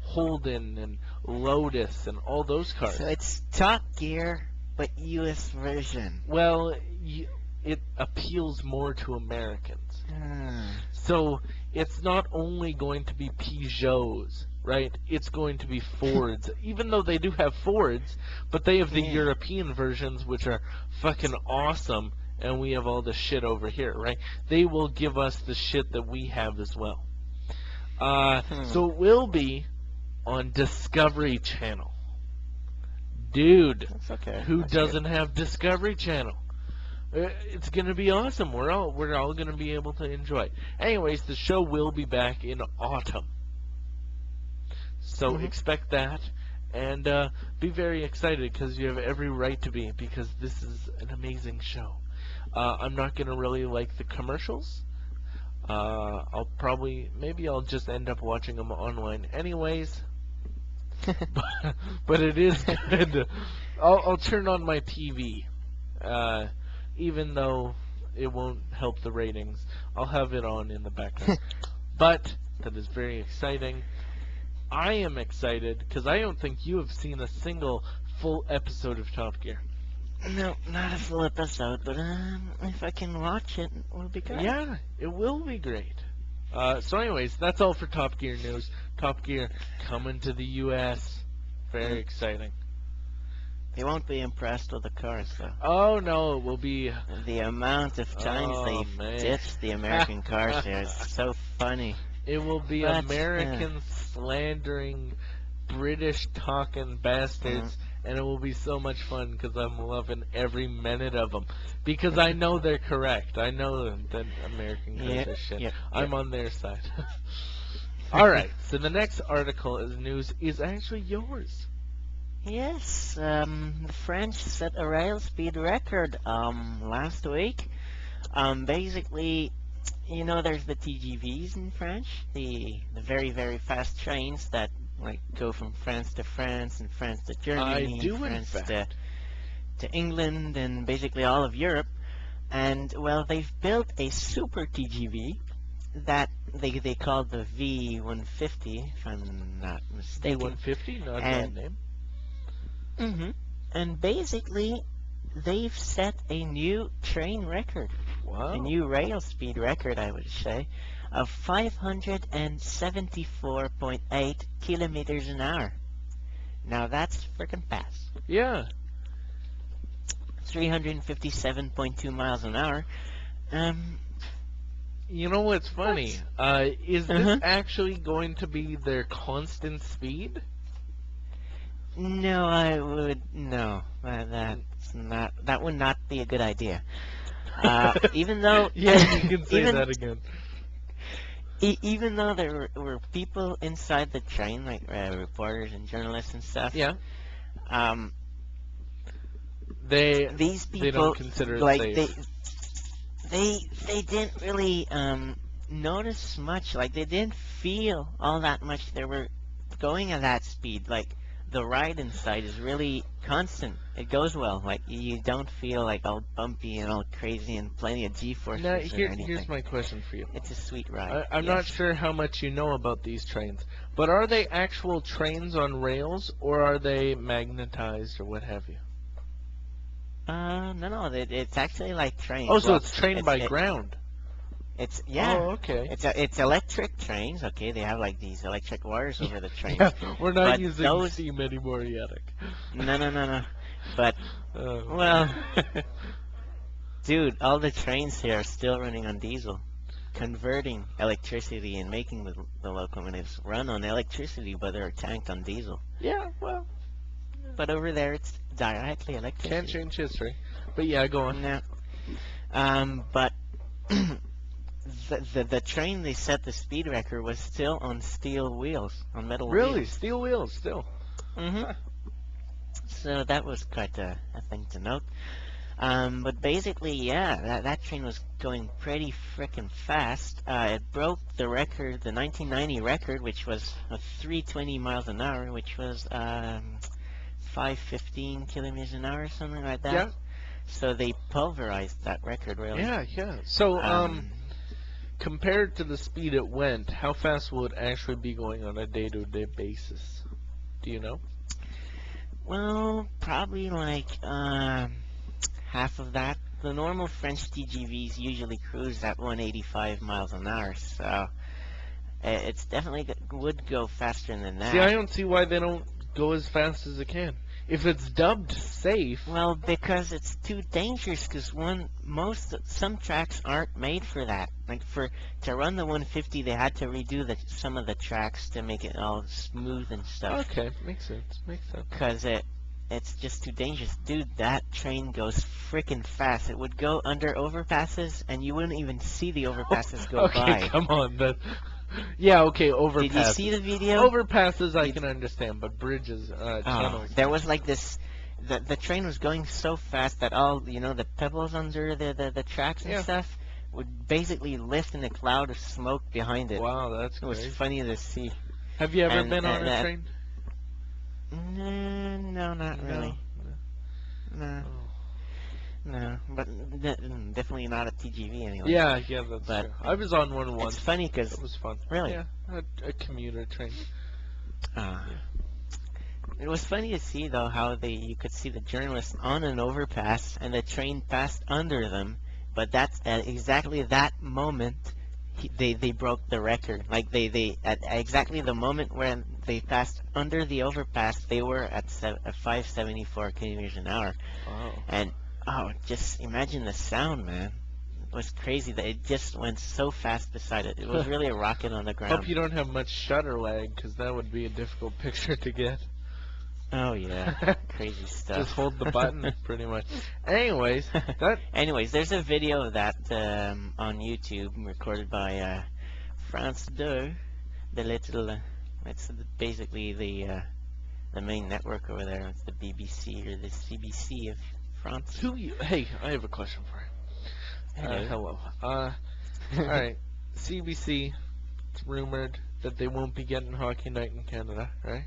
Holden and Lotus and all those cars. So it's Top Gear, but U.S. version. Well, it appeals more to Americans. So it's not only going to be Peugeots, right? It's going to be Fords. Even though they do have Fords, but they have the European versions, which are fucking awesome, and we have all the shit over here, right? They will give us the shit that we have as well. So it will be on Discovery Channel. Dude, That's okay. Who That's doesn't have Discovery Channel? It's gonna be awesome. We're all gonna be able to enjoy it. Anyways, the show will be back in autumn, so expect that, and be very excited, because you have every right to be, because this is an amazing show. I'm not gonna really like the commercials. Maybe I'll just end up watching them online anyways. but it is good. I'll turn on my TV. Even though it won't help the ratings, I'll have it on in the background. But that is very exciting. I am excited because I don't think you have seen a single full episode of Top Gear. No, not a full episode, but if I can watch it, it will be great. Yeah, it will be great. So anyways, that's all for Top Gear news. Top Gear coming to the U.S. Very exciting. They won't be impressed with the cars, though. Oh, no, it will be... The amount of times they've ditched the American cars here is so funny. It will be American slandering, British talking bastards, and it will be so much fun because I'm loving every minute of them. Because I know they're correct. I know that American cars are shit. I'm on their side. Alright, so the next article is news is actually yours. Yes, the French set a rail speed record last week. Basically, there's the TGVs in France, the very, very fast trains that go from France to France and France to Germany and France to England and basically all of Europe. And well, they've built a super TGV that they call the V150, if I'm not mistaken. V150, not a bad name. And basically, they've set a new train record. Wow. A new rail speed record, I would say, of 574.8 kilometers an hour. Now that's freaking fast. Yeah. 357.2 miles an hour. You know what's funny? Is this actually going to be their constant speed? No, no. That would not be a good idea. Even though... Yeah, you can say that again. Even though there were people inside the train, like reporters and journalists and stuff. Yeah. These people, they don't consider it safe. They didn't really notice much. Like, they didn't feel all that much. They were going at that speed. Like, the ride inside is really constant. It goes well. Like, you don't feel like all bumpy and all crazy and plenty of G-forces or anything. Here's my question for you. It's a sweet ride. I'm not sure how much you know about these trains, but are they actual trains on rails, or are they magnetized, or what have you? No, it's actually like trains. Oh, so it's train by ground. It's yeah. Oh, okay. It's electric trains. Okay, they have like these electric wires over the trains. Yeah, we're not But using those steam anymore, Yannick. no. But Oh. well, dude, all the trains here are still running on diesel. Converting electricity and making the locomotives run on electricity, but they're tanked on diesel. Yeah, well, But over there, it's directly electricity. can't change history. But yeah, go on. No. But the train they set the speed record was still on steel wheels, on metal Really? wheels. Steel wheels still? Mm-hmm. So that was quite a thing to note. But basically, yeah, that train was going pretty frickin' fast. It broke the record, the 1990 record, which was 320 miles an hour, which was 515 kilometers an hour, something like that. Yeah. So they pulverized that record, really. Yeah. So, compared to the speed it went, how fast will it actually be going on a day-to-day basis? Do you know? Well, probably like half of that. The normal French TGVs usually cruise at 185 miles an hour, so it's definitely would go faster than that. See, I don't see why they don't go as fast as it can. If it's dubbed safe, Well, because it's too dangerous. Because some tracks aren't made for that. Like to run the 150, they had to redo some of the tracks to make it all smooth and stuff. okay, makes sense. Because it's just too dangerous, dude. That train goes freaking fast. It would go under overpasses, and you wouldn't even see the overpasses go Okay, by. come on. Yeah, okay, overpasses. Did you see the video? Overpasses I can understand, but bridges, tunnels. There was like this. The train was going so fast that all the pebbles under the tracks and Yeah. stuff would basically lift in a cloud of smoke behind it. Wow, that's It was crazy. funny to see. Have you ever and- been on and a that- train? No, not really. No, but definitely not a TGV anyway. Yeah, that's But true. I was on one It's once. funny because It was fun. Really? Yeah, a commuter train. It was funny to see though how you could see the journalists on an overpass and the train passed under them, but that's at exactly that moment they broke the record. Like they at exactly the moment when they passed under the overpass, they were at 574 kilometers an hour. Wow. And just imagine the sound, man. It was crazy that it just went so fast beside it. It was really a rocket on the ground. Hope you don't have much shutter lag, because that would be a difficult picture to get. Oh yeah, crazy stuff. Just hold the button, pretty much. Anyways, Anyways, there's a video of that on YouTube recorded by France 2, the little. It's basically the main network over there. It's the BBC or the CBC of France. Hey, I have a question for you. Hello. All right. CBC. It's rumored that they won't be getting Hockey Night in Canada, right?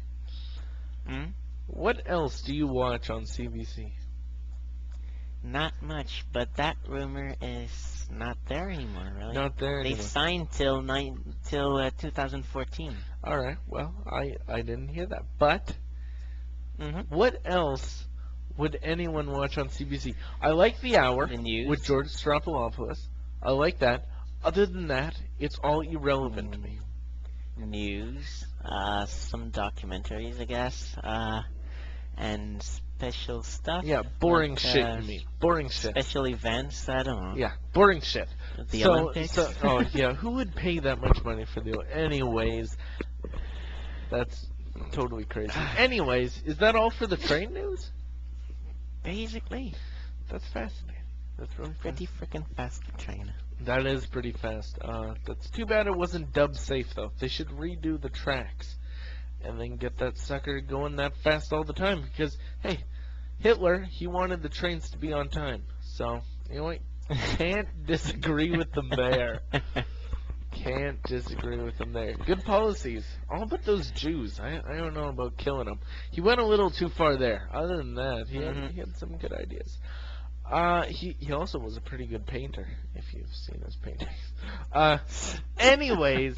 Hmm? What else do you watch on CBC? Not much, but that rumor is not there anymore. Really. Not there They've anymore. signed till 2014. All right. Well, I didn't hear that. But Mm-hmm. what else would anyone watch on CBC? I like The Hour The news. with George Stropolopoulos. I like that. Other than that, it's all irrelevant to me. News, some documentaries, I guess, and special stuff. Yeah, boring like, shit, you mean. Boring shit. Special events, I don't know. Yeah, boring shit. The Olympics. Oh, yeah, who would pay that much money for the Anyways, that's totally crazy. Anyways, is that all for the train news? Basically, That's fascinating. That's really pretty freaking fast for China. That is pretty fast. That's too bad it wasn't dubbed safe, though. They should redo the tracks and then get that sucker going that fast all the time. Because, hey, Hitler, he wanted the trains to be on time. So, you know what? Can't disagree with them there. Can't disagree with them there. Good policies. All but those Jews. I don't know about killing them. He went a little too far there. Other than that, he had some good ideas. He also was a pretty good painter, if you've seen his paintings. Anyways,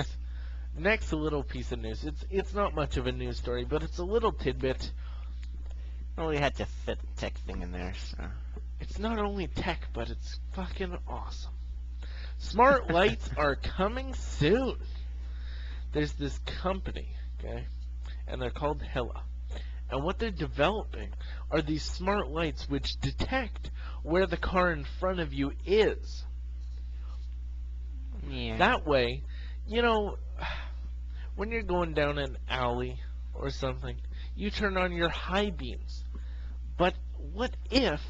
next little piece of news. It's not much of a news story, but it's a little tidbit. Well, we had to fit the tech thing in there, so. It's not only tech, but it's fucking awesome. Smart lights are coming soon. There's this company, okay, and they're called Hella. And what they're developing are these smart lights which detect where the car in front of you is. Yeah. That way, you know, when you're going down an alley or something, you turn on your high beams. But what if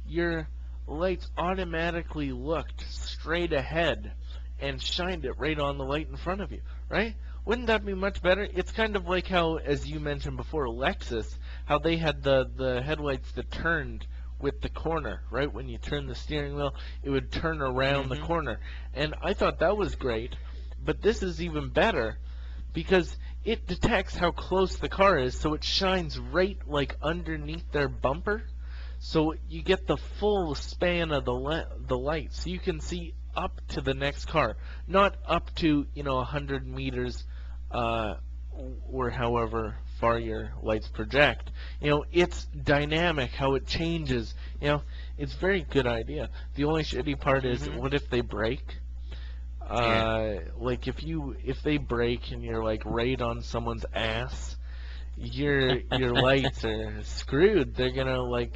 your lights automatically looked straight ahead and shined it right on the light in front of you, right? Wouldn't that be much better? It's kind of like how, as you mentioned before, Lexus, how they had the headlights that turned with the corner, right? When you turn the steering wheel, it would turn around the corner. And I thought that was great, but this is even better because it detects how close the car is, so it shines right like underneath their bumper. So you get the full span of the light, so you can see up to the next car, not up to 100 meters, or however far your lights project. It's dynamic how it changes. It's a very good idea. The only shitty part is, what if they break? Like if they break and you're like right on someone's ass, your lights are screwed. They're gonna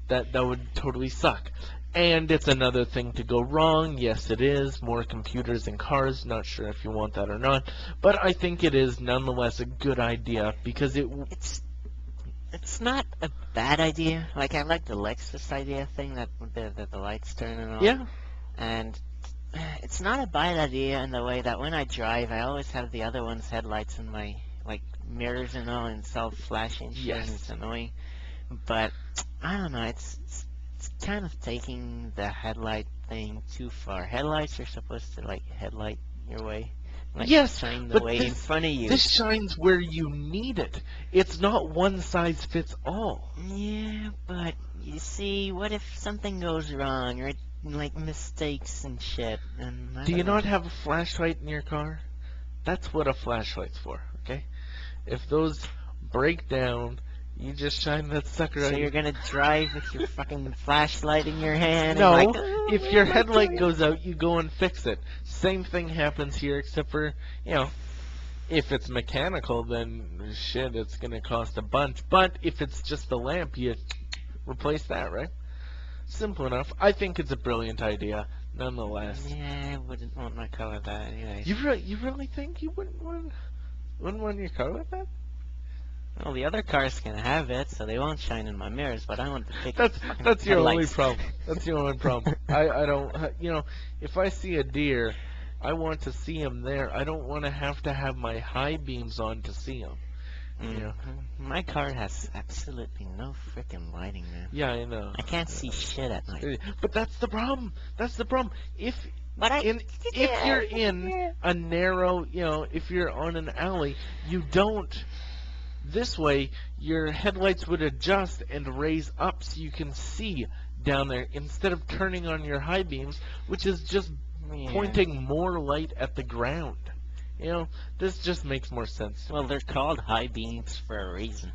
that would totally suck. And it's another thing to go wrong. Yes, it is. More computers in cars. Not sure if you want that or not. But I think it is nonetheless a good idea because it's not a bad idea. Like, I like the Lexus idea thing that the lights turn and all. Yeah. And it's not a bad idea in the way that when I drive, I always have the other one's headlights in my mirrors and all, and it's all flashing shit. Yes. And it's annoying. But I don't know. It's kind of taking the headlight thing too far. Headlights are supposed to headlight your way. Yes, shine the but way in front of you. This shines where you need it. It's not one size fits all. Yeah, but you see, what if something goes wrong, or mistakes and shit? And Do you not have a flashlight in your car? That's what a flashlight's for, okay? If those break down, you just shine that sucker out. So you're gonna drive with your fucking flashlight in your hand? No, and if your headlight goes out, you go and fix it. Same thing happens here, except for, if it's mechanical, then shit, it's gonna cost a bunch. But if it's just the lamp, you replace that, right? Simple enough. I think it's a brilliant idea, nonetheless. Yeah, I wouldn't want my car with that anyway. You really think you wouldn't want your car with that? Well, the other cars can have it, so they won't shine in my mirrors, but I want to pick That's your only headlights. problem. That's your only problem. I don't, if I see a deer, I want to see him there. I don't want to have my high beams on to see him. My car has absolutely no freaking lighting, man. Yeah, I know. I can't see shit at night. But that's the problem. That's the problem. If If you're in a narrow, if you're on an alley, you don't. This way, your headlights would adjust and raise up so you can see down there instead of turning on your high beams, which is just pointing more light at the ground. This just makes more sense. Well, they're called high beams for a reason.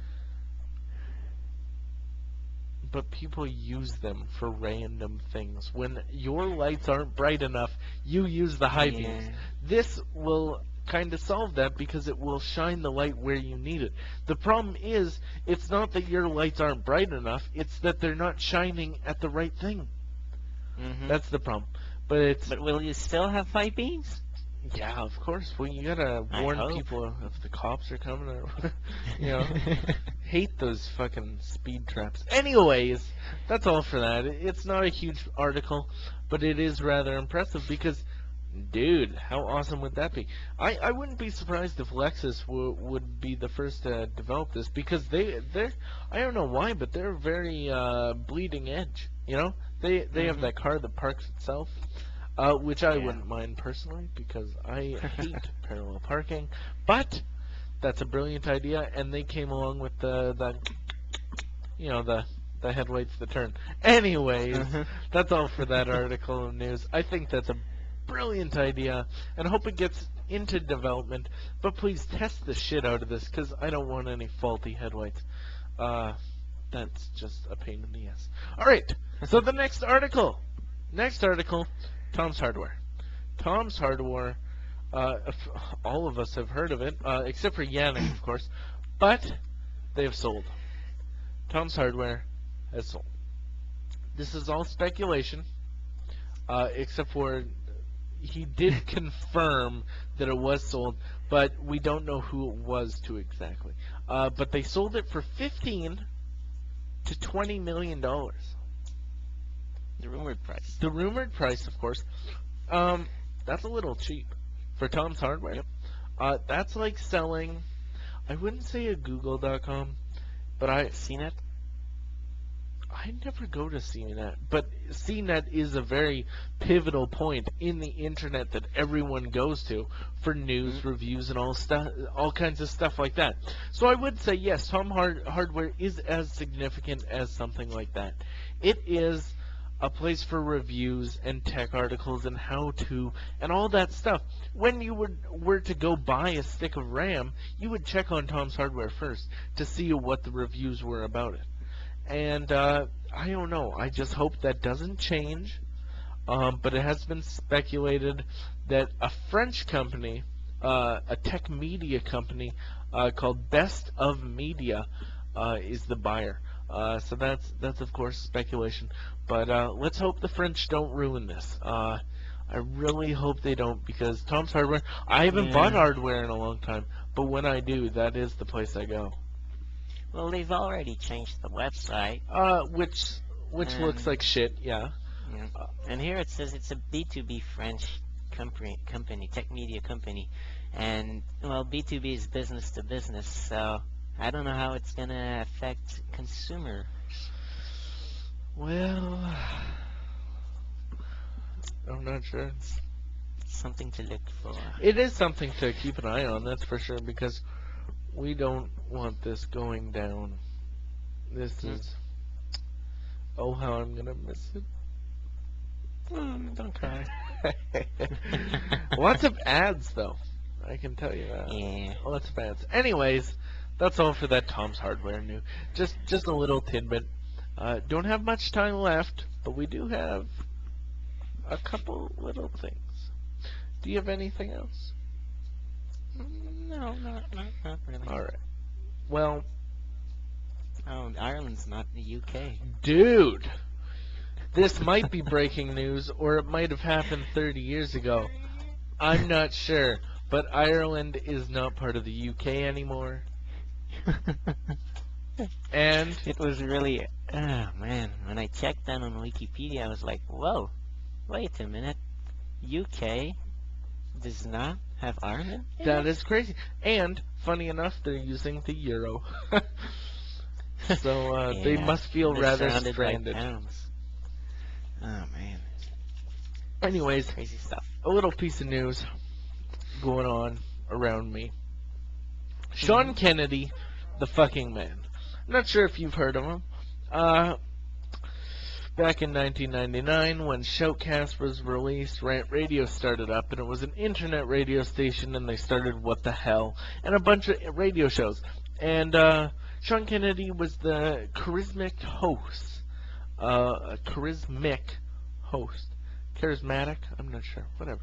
But people use them for random things. When your lights aren't bright enough, you use the high beams. This will kind of solve that because it will shine the light where you need it. The problem is, it's not that your lights aren't bright enough, it's that they're not shining at the right thing. That's the problem. But will you still have high beams? Yeah, of course. Well, you gotta warn people if the cops are coming, or hate those fucking speed traps. Anyways, that's all for that. It's not a huge article, but it is rather impressive because, dude, how awesome would that be? I wouldn't be surprised if Lexus would be the first to develop this because they're I don't know why, but they're very bleeding edge. They have that car that parks itself. Which I wouldn't mind personally because I hate parallel parking. But that's a brilliant idea, and they came along with the headlights that turn. Anyways, that's all for that article of news. I think that's a brilliant idea, and hope it gets into development. But please test the shit out of this because I don't want any faulty headlights. That's just a pain in the ass. All right, so the next article. Tom's Hardware. Tom's Hardware, all of us have heard of it, except for Yannick, of course, but they have sold. Tom's Hardware has sold. This is all speculation, except for he did confirm that it was sold, but we don't know who it was to exactly. But they sold it for $15 to $20 million. The rumored price. The rumored price, of course. That's a little cheap for Tom's Hardware. Yep. That's like selling, I wouldn't say a Google.com, but CNET? I never go to CNET, but CNET is a very pivotal point in the internet that everyone goes to for news, reviews, and all kinds of stuff like that. So I would say yes, Tom Hardware is as significant as something like that. It is a place for reviews and tech articles and how-to and all that stuff. When you were to go buy a stick of RAM, you would check on Tom's Hardware first to see what the reviews were about it. And I don't know. I just hope that doesn't change. But it has been speculated that a French company, a tech media company called Best of Media, is the buyer. So that's of course speculation. But let's hope the French don't ruin this. I really hope they don't, because Tom's Hardware, I haven't bought hardware in a long time, but when I do, that is the place I go. Well, they've already changed the website. Which looks like shit, yeah. And here it says it's a B2B French company, tech media company. And, well, B2B is business to business, so I don't know how it's going to affect consumers. Well, I'm not sure. It's something to look for. It is something to keep an eye on, that's for sure, because we don't want this going down. This is... Oh, how I'm gonna miss it. Don't cry. Lots of ads, though. I can tell you that. Yeah. Lots of ads. Anyways, that's all for that Tom's Hardware news. Just a little tidbit. Don't have much time left, but we do have a couple little things. Do you have anything else? No, not really. All right. Well, oh, Ireland's not the UK. Dude, this might be breaking news, or it might have happened 30 years ago. I'm not sure, but Ireland is not part of the UK anymore. And it was really, oh man, when I checked that on Wikipedia, I was like, whoa, wait a minute, UK does not have Ireland? That is crazy. And, funny enough, they're using the euro. So they must feel rather stranded. Oh man. Anyways, crazy stuff. A little piece of news going on around me. Sean Kennedy, the fucking man. I'm not sure if you've heard of him. Back in 1999, when Shoutcast was released, Rant Radio started up, and it was an internet radio station, and they started What the Hell, and a bunch of radio shows. And Sean Kennedy was the charismatic host. Charismatic? I'm not sure. Whatever.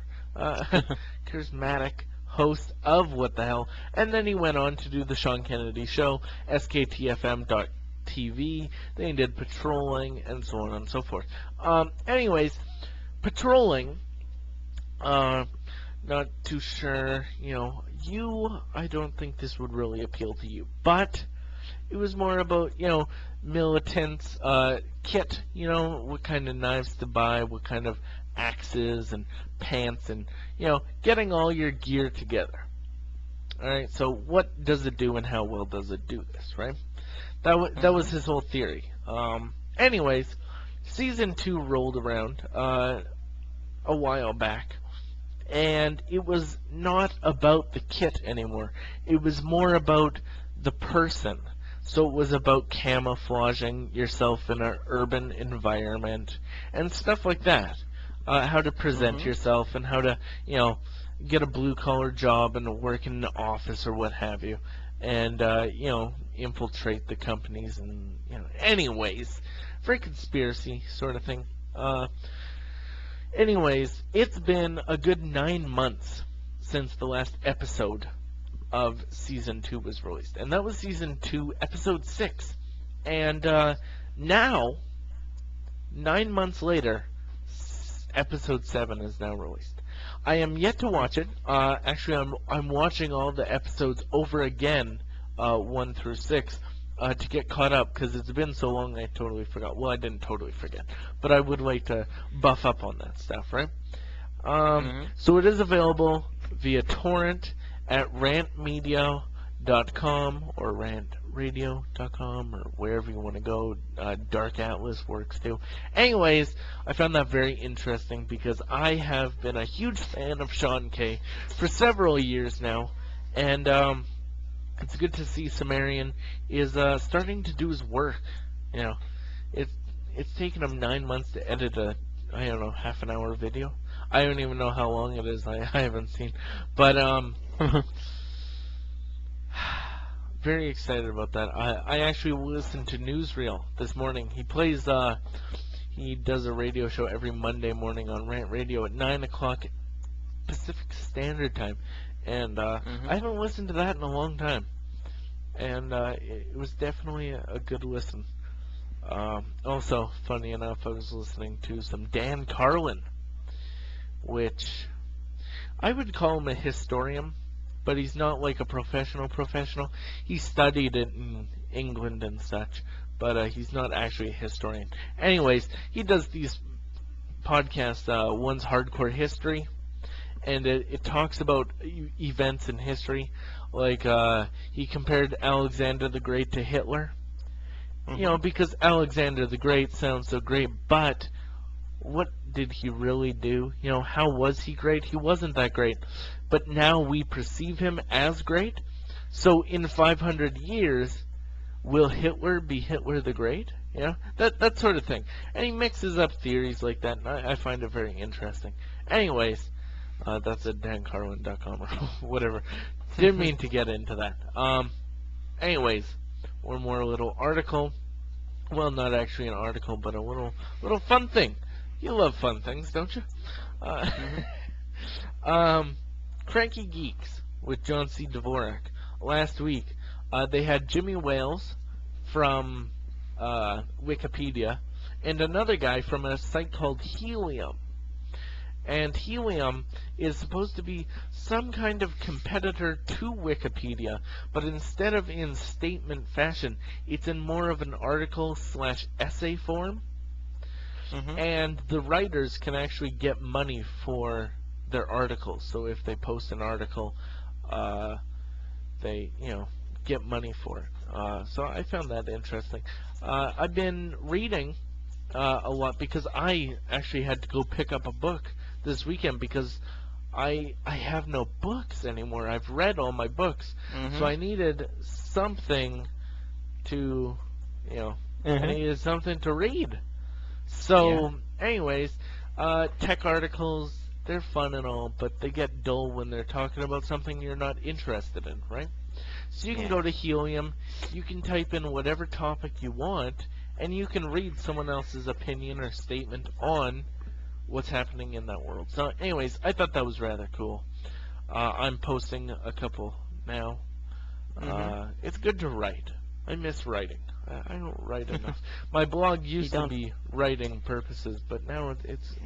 Charismatic host of What the Hell. And then he went on to do the Sean Kennedy Show, SKTFM.TV. Then he did Patrolling, and so on and so forth. Anyways, Patrolling, not too sure, I don't think this would really appeal to you. But it was more about, militants, kit, what kind of knives to buy, what kind of axes and pants, and, getting all your gear together. Alright, so what does it do and how well does it do this, right? That was his whole theory. Anyways, season 2 rolled around a while back, and it was not about the kit anymore. It was more about the person. So it was about camouflaging yourself in an urban environment and stuff like that. How to present yourself and how to, get a blue-collar job and work in an office or what have you. And, infiltrate the companies and, anyways, very conspiracy sort of thing. Anyways, it's been a good 9 months since the last episode of Season 2 was released. And that was Season 2, Episode 6. And now, 9 months later, Episode 7 is now released. I am yet to watch it. Actually, I'm watching all the episodes over again, 1 through 6, to get caught up, because it's been so long I totally forgot. Well, I didn't totally forget, but I would like to buff up on that stuff, right? So it is available via torrent at rantmedia.com or rantradio.com or wherever you want to go. Dark Atlas works too. Anyways, I found that very interesting because I have been a huge fan of Sean Kay for several years now, and it's good to see Sumerian is starting to do his work. You know, it's taken him 9 months to edit a, I don't know, half an hour video. I don't even know how long it is. I haven't seen, but very excited about that. I actually listened to Newsreel this morning. He does a radio show every Monday morning on Rant Radio at 9 o'clock Pacific Standard Time. And I haven't listened to that in a long time. And it was definitely a good listen. Also, funny enough, I was listening to some Dan Carlin, which I would call him a historian, but he's not like a professional. He studied it in England and such, but he's not actually a historian. Anyways, he does these podcasts. One's Hardcore History, and it talks about events in history. Like, he compared Alexander the Great to Hitler. You know, because Alexander the Great sounds so great, but what did he really do? You know, how was he great? He wasn't that great. But now we perceive him as great. So in 500 years, will Hitler be Hitler the Great? You know, that sort of thing. And he mixes up theories like that, and I find it very interesting. Anyways, that's at dancarlin.com or whatever. Didn't mean to get into that. Anyways, one more little article. Well, not actually an article, but a little fun thing. You love fun things, don't you? Cranky Geeks with John C. Dvorak. Last week, they had Jimmy Wales from Wikipedia and another guy from a site called Helium. And Helium is supposed to be some kind of competitor to Wikipedia, but instead of in statement fashion, it's in more of an article/essay form. And the writers can actually get money for their articles. So if they post an article, they, you know, get money for it. So I found that interesting. I've been reading a lot because I actually had to go pick up a book this weekend because I have no books anymore. I've read all my books, so I needed something to, you know, I needed something to read. So, anyways, tech articles, they're fun and all, but they get dull when they're talking about something you're not interested in, right? So you can go to Helium, you can type in whatever topic you want, and you can read someone else's opinion or statement on what's happening in that world. So anyways, I thought that was rather cool. I'm posting a couple now. It's good to write. I miss writing. I don't write enough. My blog used to be writing purposes, but now it's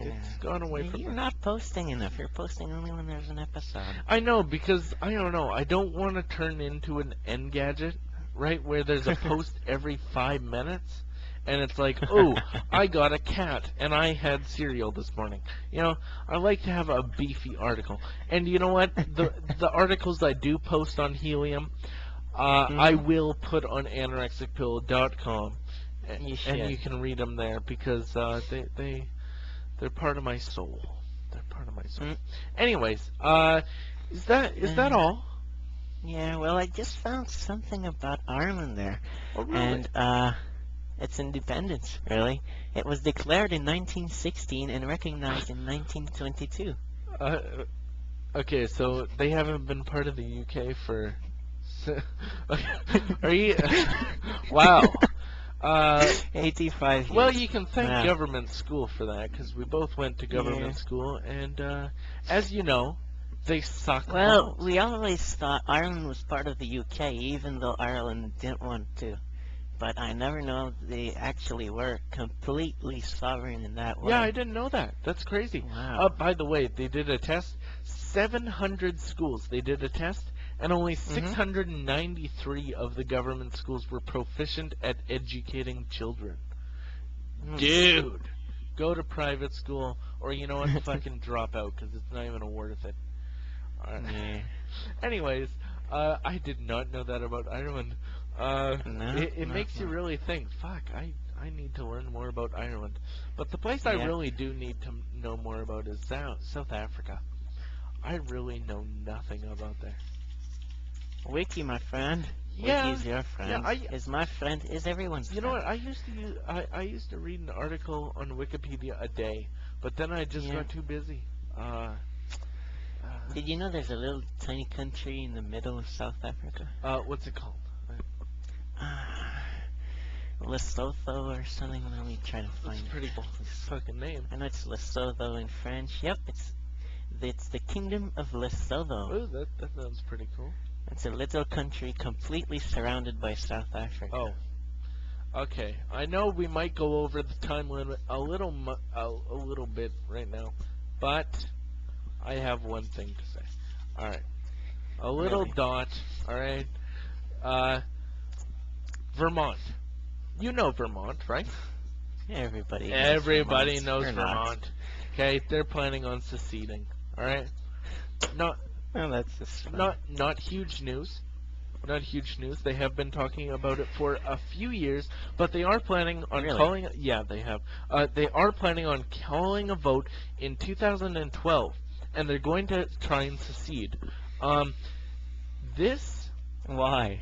gone away from You're not posting enough. You're posting only when there's an episode. I know, because, I don't know, I don't want to turn into an Engadget, right, where there's a post every 5 minutes. And it's like, oh, I got a cat, and I had cereal this morning. You know, I like to have a beefy article. And you know what? The articles I do post on Helium, I will put on anorexicpill.com, and you can read them there because they're part of my soul. They're part of my soul. Anyways, is that all? Yeah. Well, I just found something about Ireland there. Oh, really? And its independence, really. It was declared in 1916 and recognized in 1922. Okay, so they haven't been part of the UK for... Are you... Wow. Uh, 85 well, years. you can thank Wow. government school for that, because we both went to government Yeah. school, and as you know, they suck Well, balls. we always thought Ireland was part of the UK, even though Ireland didn't want to. But I never know they actually were completely sovereign in that Yeah, I way. didn't know that. That's crazy. Wow. By the way, they did a test. 700 schools. They did a test, and only Mhm. 693 of the government schools were proficient at educating children. Mm. Dude, go to private school, or you know what? Fucking drop out, because it's not even worth it. Alright. Yeah. Anyways, I did not know that about Ireland. No, It no, makes you no. really think. Fuck, I need to learn more about Ireland. But the place I Yeah. really do need to know more about is South Africa. I really know nothing about there. Wiki, my friend. Yeah, Wiki's your yeah. friend. Is my friend. Is everyone's You know friend. what? I used to read an article on Wikipedia a day, but then I just Yeah. got too busy. Did you know there's a little tiny country in the middle of South Africa? What's it called? Lesotho or something. Let me try to That's find a pretty it. cool fucking name. I know it's Lesotho in French. Yep, it's the Kingdom of Lesotho. Oh, that sounds pretty cool. It's a little country completely surrounded by South Africa. Oh, okay. I know we might go over the time limit a little bit right now, but I have one thing to say. All right, a little Really? dot. All right, Vermont. You know Vermont, right? Everybody knows Everybody Vermont. knows Or not. Vermont. Okay, they're planning on seceding. All right, not Well, that's just fun. not huge news. Not huge news. They have been talking about it for a few years, but they are planning on Really? calling. Yeah, they have. They are planning on calling a vote in 2012, and they're going to try and secede. This Why?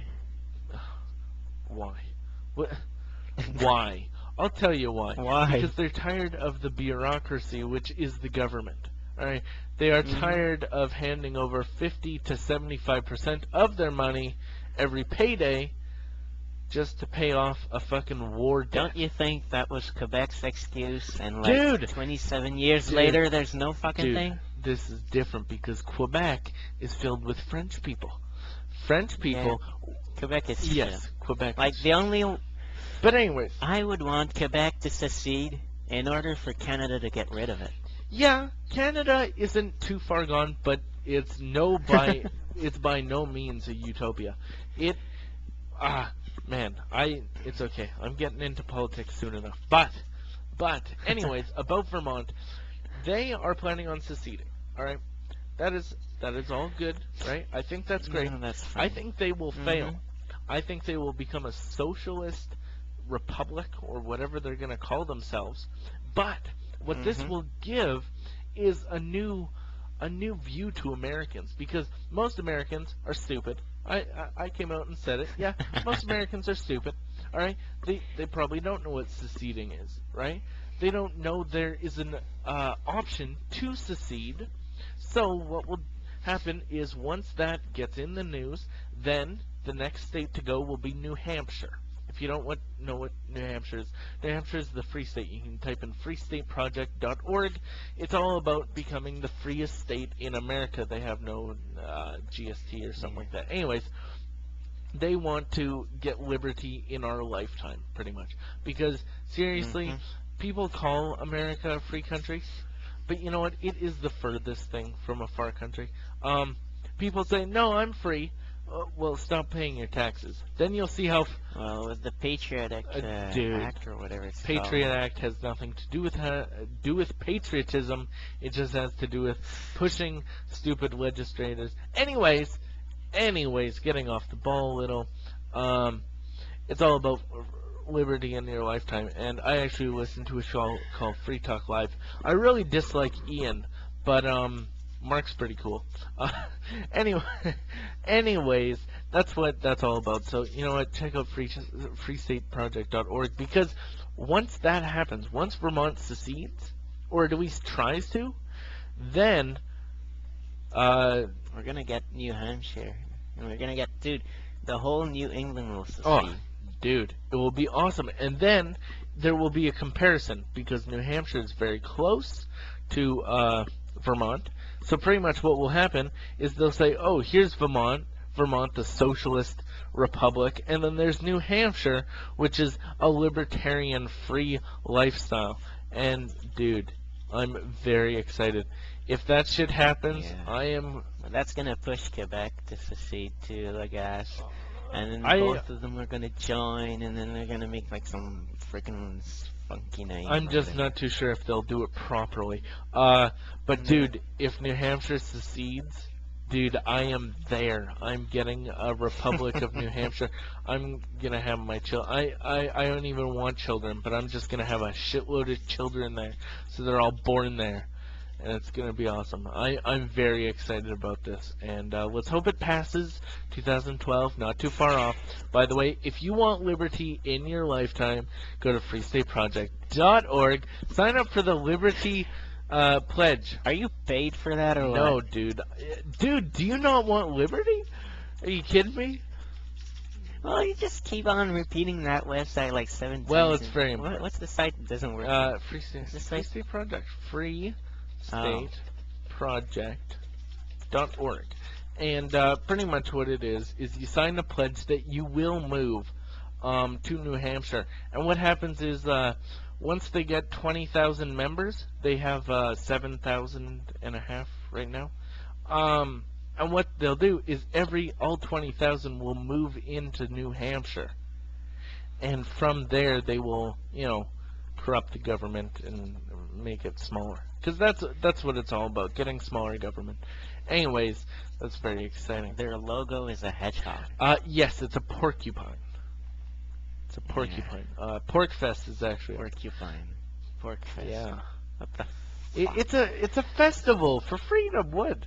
why? What? Why? I'll tell you why. Why? Because they're tired of the bureaucracy, which is the government. All right. They are Mhm. tired of handing over 50 to 75% of their money every payday just to pay off a fucking war debt. Don't you think that was Quebec's excuse? And Dude! 27 years Dude. later, there's no fucking thing? This is different because Quebec is filled with French people. French people, Quebec is yes, shit. Quebec. Like, is the only... But anyways, I would want Quebec to secede in order for Canada to get rid of it. yeah, Canada isn't too far gone, but it's it's by no means a utopia. It man, it's okay. I'm getting into politics soon enough. But anyways, about Vermont, they are planning on seceding. All right, that is all good, right? I think that's great. No, that's I fine. think they will fail. Mhm. I think they will become a socialist republic or whatever they're going to call themselves. But what this Mhm. will give is a new view to Americans, because most Americans are stupid. I came out and said it. Yeah, most Americans are stupid. All right, they probably don't know what seceding is, right? They don't know there is an option to secede. So what will happen is once that gets in the news, then the next state to go will be New Hampshire. If you don't know what New Hampshire is the free state. You can type in freestateproject.org. It's all about becoming the freest state in America. They have no GST or something like that. Anyways, they want to get liberty in our lifetime, pretty much. Because, seriously, Mhm. people call America a free country, but you know what? It is the furthest thing from a far country. People say, no, I'm free. Well, stop paying your taxes. Then you'll see how Well, with the Patriotic dude, Act or whatever it's Patriot called. Act has nothing to do with patriotism. It just has to do with pushing stupid legislators. Anyways, getting off the ball a little. It's all about liberty in your lifetime. And I actually listened to a show called Free Talk Live. I really dislike Ian, but Mark's pretty cool. Anyway, anyways, that's what that's all about. So you know what? Check out freestateproject.org, because once that happens, once Vermont secedes, or at least tries to, then We're gonna get New Hampshire. And we're gonna get, dude, the whole New England will secede. oh, Dude, it will be awesome. And then there will be a comparison because New Hampshire is very close to Vermont. So pretty much what will happen is they'll say, oh, here's Vermont, the socialist republic, and then there's New Hampshire, which is a libertarian free lifestyle. And dude, I'm very excited. If that shit happens, Yeah. I am. That's gonna push Quebec to secede too, I guess. And then I- both of them are gonna join, and then they're gonna make like some freaking funky name. I'm out just of it. not too sure if they'll do it properly. But No. dude, if New Hampshire secedes, dude, I am there. I'm getting a Republic of New Hampshire. I'm gonna have my I don't even want children, but I'm just gonna have a shitload of children there, so they're all born there, and it's gonna be awesome. I'm very excited about this, and let's hope it passes. 2012, not too far off. By the way, if you want liberty in your lifetime, go to freestateproject.org. Sign up for the Liberty pledge. Are you paid for that or No, what? dude. Dude, do you not want liberty? Are you kidding me? Well, you just keep on repeating that website like 7 times. Well, it's and- very what- important. What's the site that doesn't work? Free State, Is this Free like- State Project. Free Oh. State Project.org. And pretty much what it is you sign a pledge that you will move to New Hampshire. And what happens is once they get 20,000 members, they have 7,000 and a half right now. And what they'll do is all 20,000 will move into New Hampshire. And from there they will, corrupt the government and make it smaller. Because that's what it's all about, getting smaller government. Anyways, that's very exciting. Their logo is a hedgehog. Yes, it's a porcupine. It's a porcupine. Porkfest is actually. Porcupine. Porkfest. Yeah. What the It's a festival for freedom. What?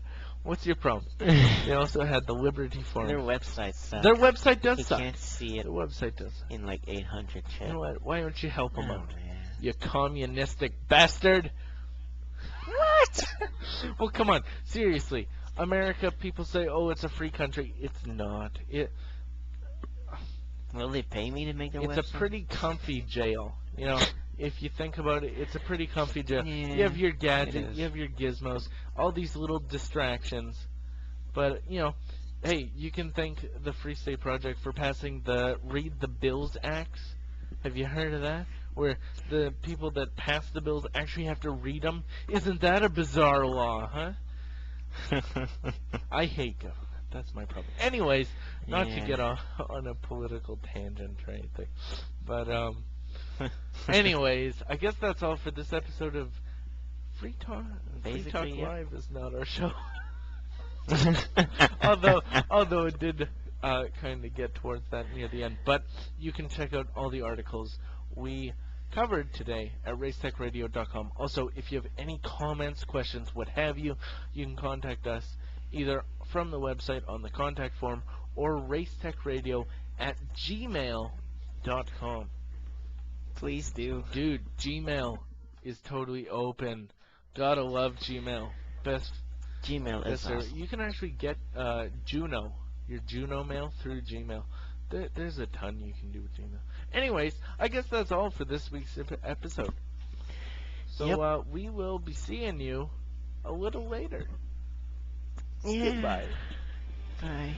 What's your problem? They also had the Liberty Forum. Their website sucks. Their website does You suck. can't see it Their website does. in like 800 You chits. know what? Why don't you help them Oh, out? man. You communistic bastard. What? Well, come on. Seriously. America, people say, oh, it's a free country. It's not. Will they pay me to make their It's website? a pretty comfy jail. If you think about it, it's a pretty comfy jail. Yeah, You have your it gadget, is. you have your gizmos, all these little distractions. But, hey, you can thank the Free State Project for passing the Read the Bills Acts. Have you heard of that? Where the people that pass the bills actually have to read them? Isn't that a bizarre law, huh? I hate government. That's my problem. Anyways, not to Yeah. get on a political tangent or anything. But, anyways, I guess that's all for this episode of Free Talk. Free Talk Basically, yeah. Live is not our show. although it did kind of get towards that near the end. But you can check out all the articles we covered today at racetechradio.com. Also, if you have any comments, questions, what have you, you can contact us either from the website on the contact form or racetechradio@gmail.com. Please do. Dude, Gmail is totally open. Gotta love Gmail. Best Gmail is service. awesome. You can actually get Juno, your Juno mail through Gmail. There's a ton you can do with Gmail. Anyways, I guess that's all for this week's episode. So Yep. we will be seeing you a little later. Yeah. Goodbye. Bye.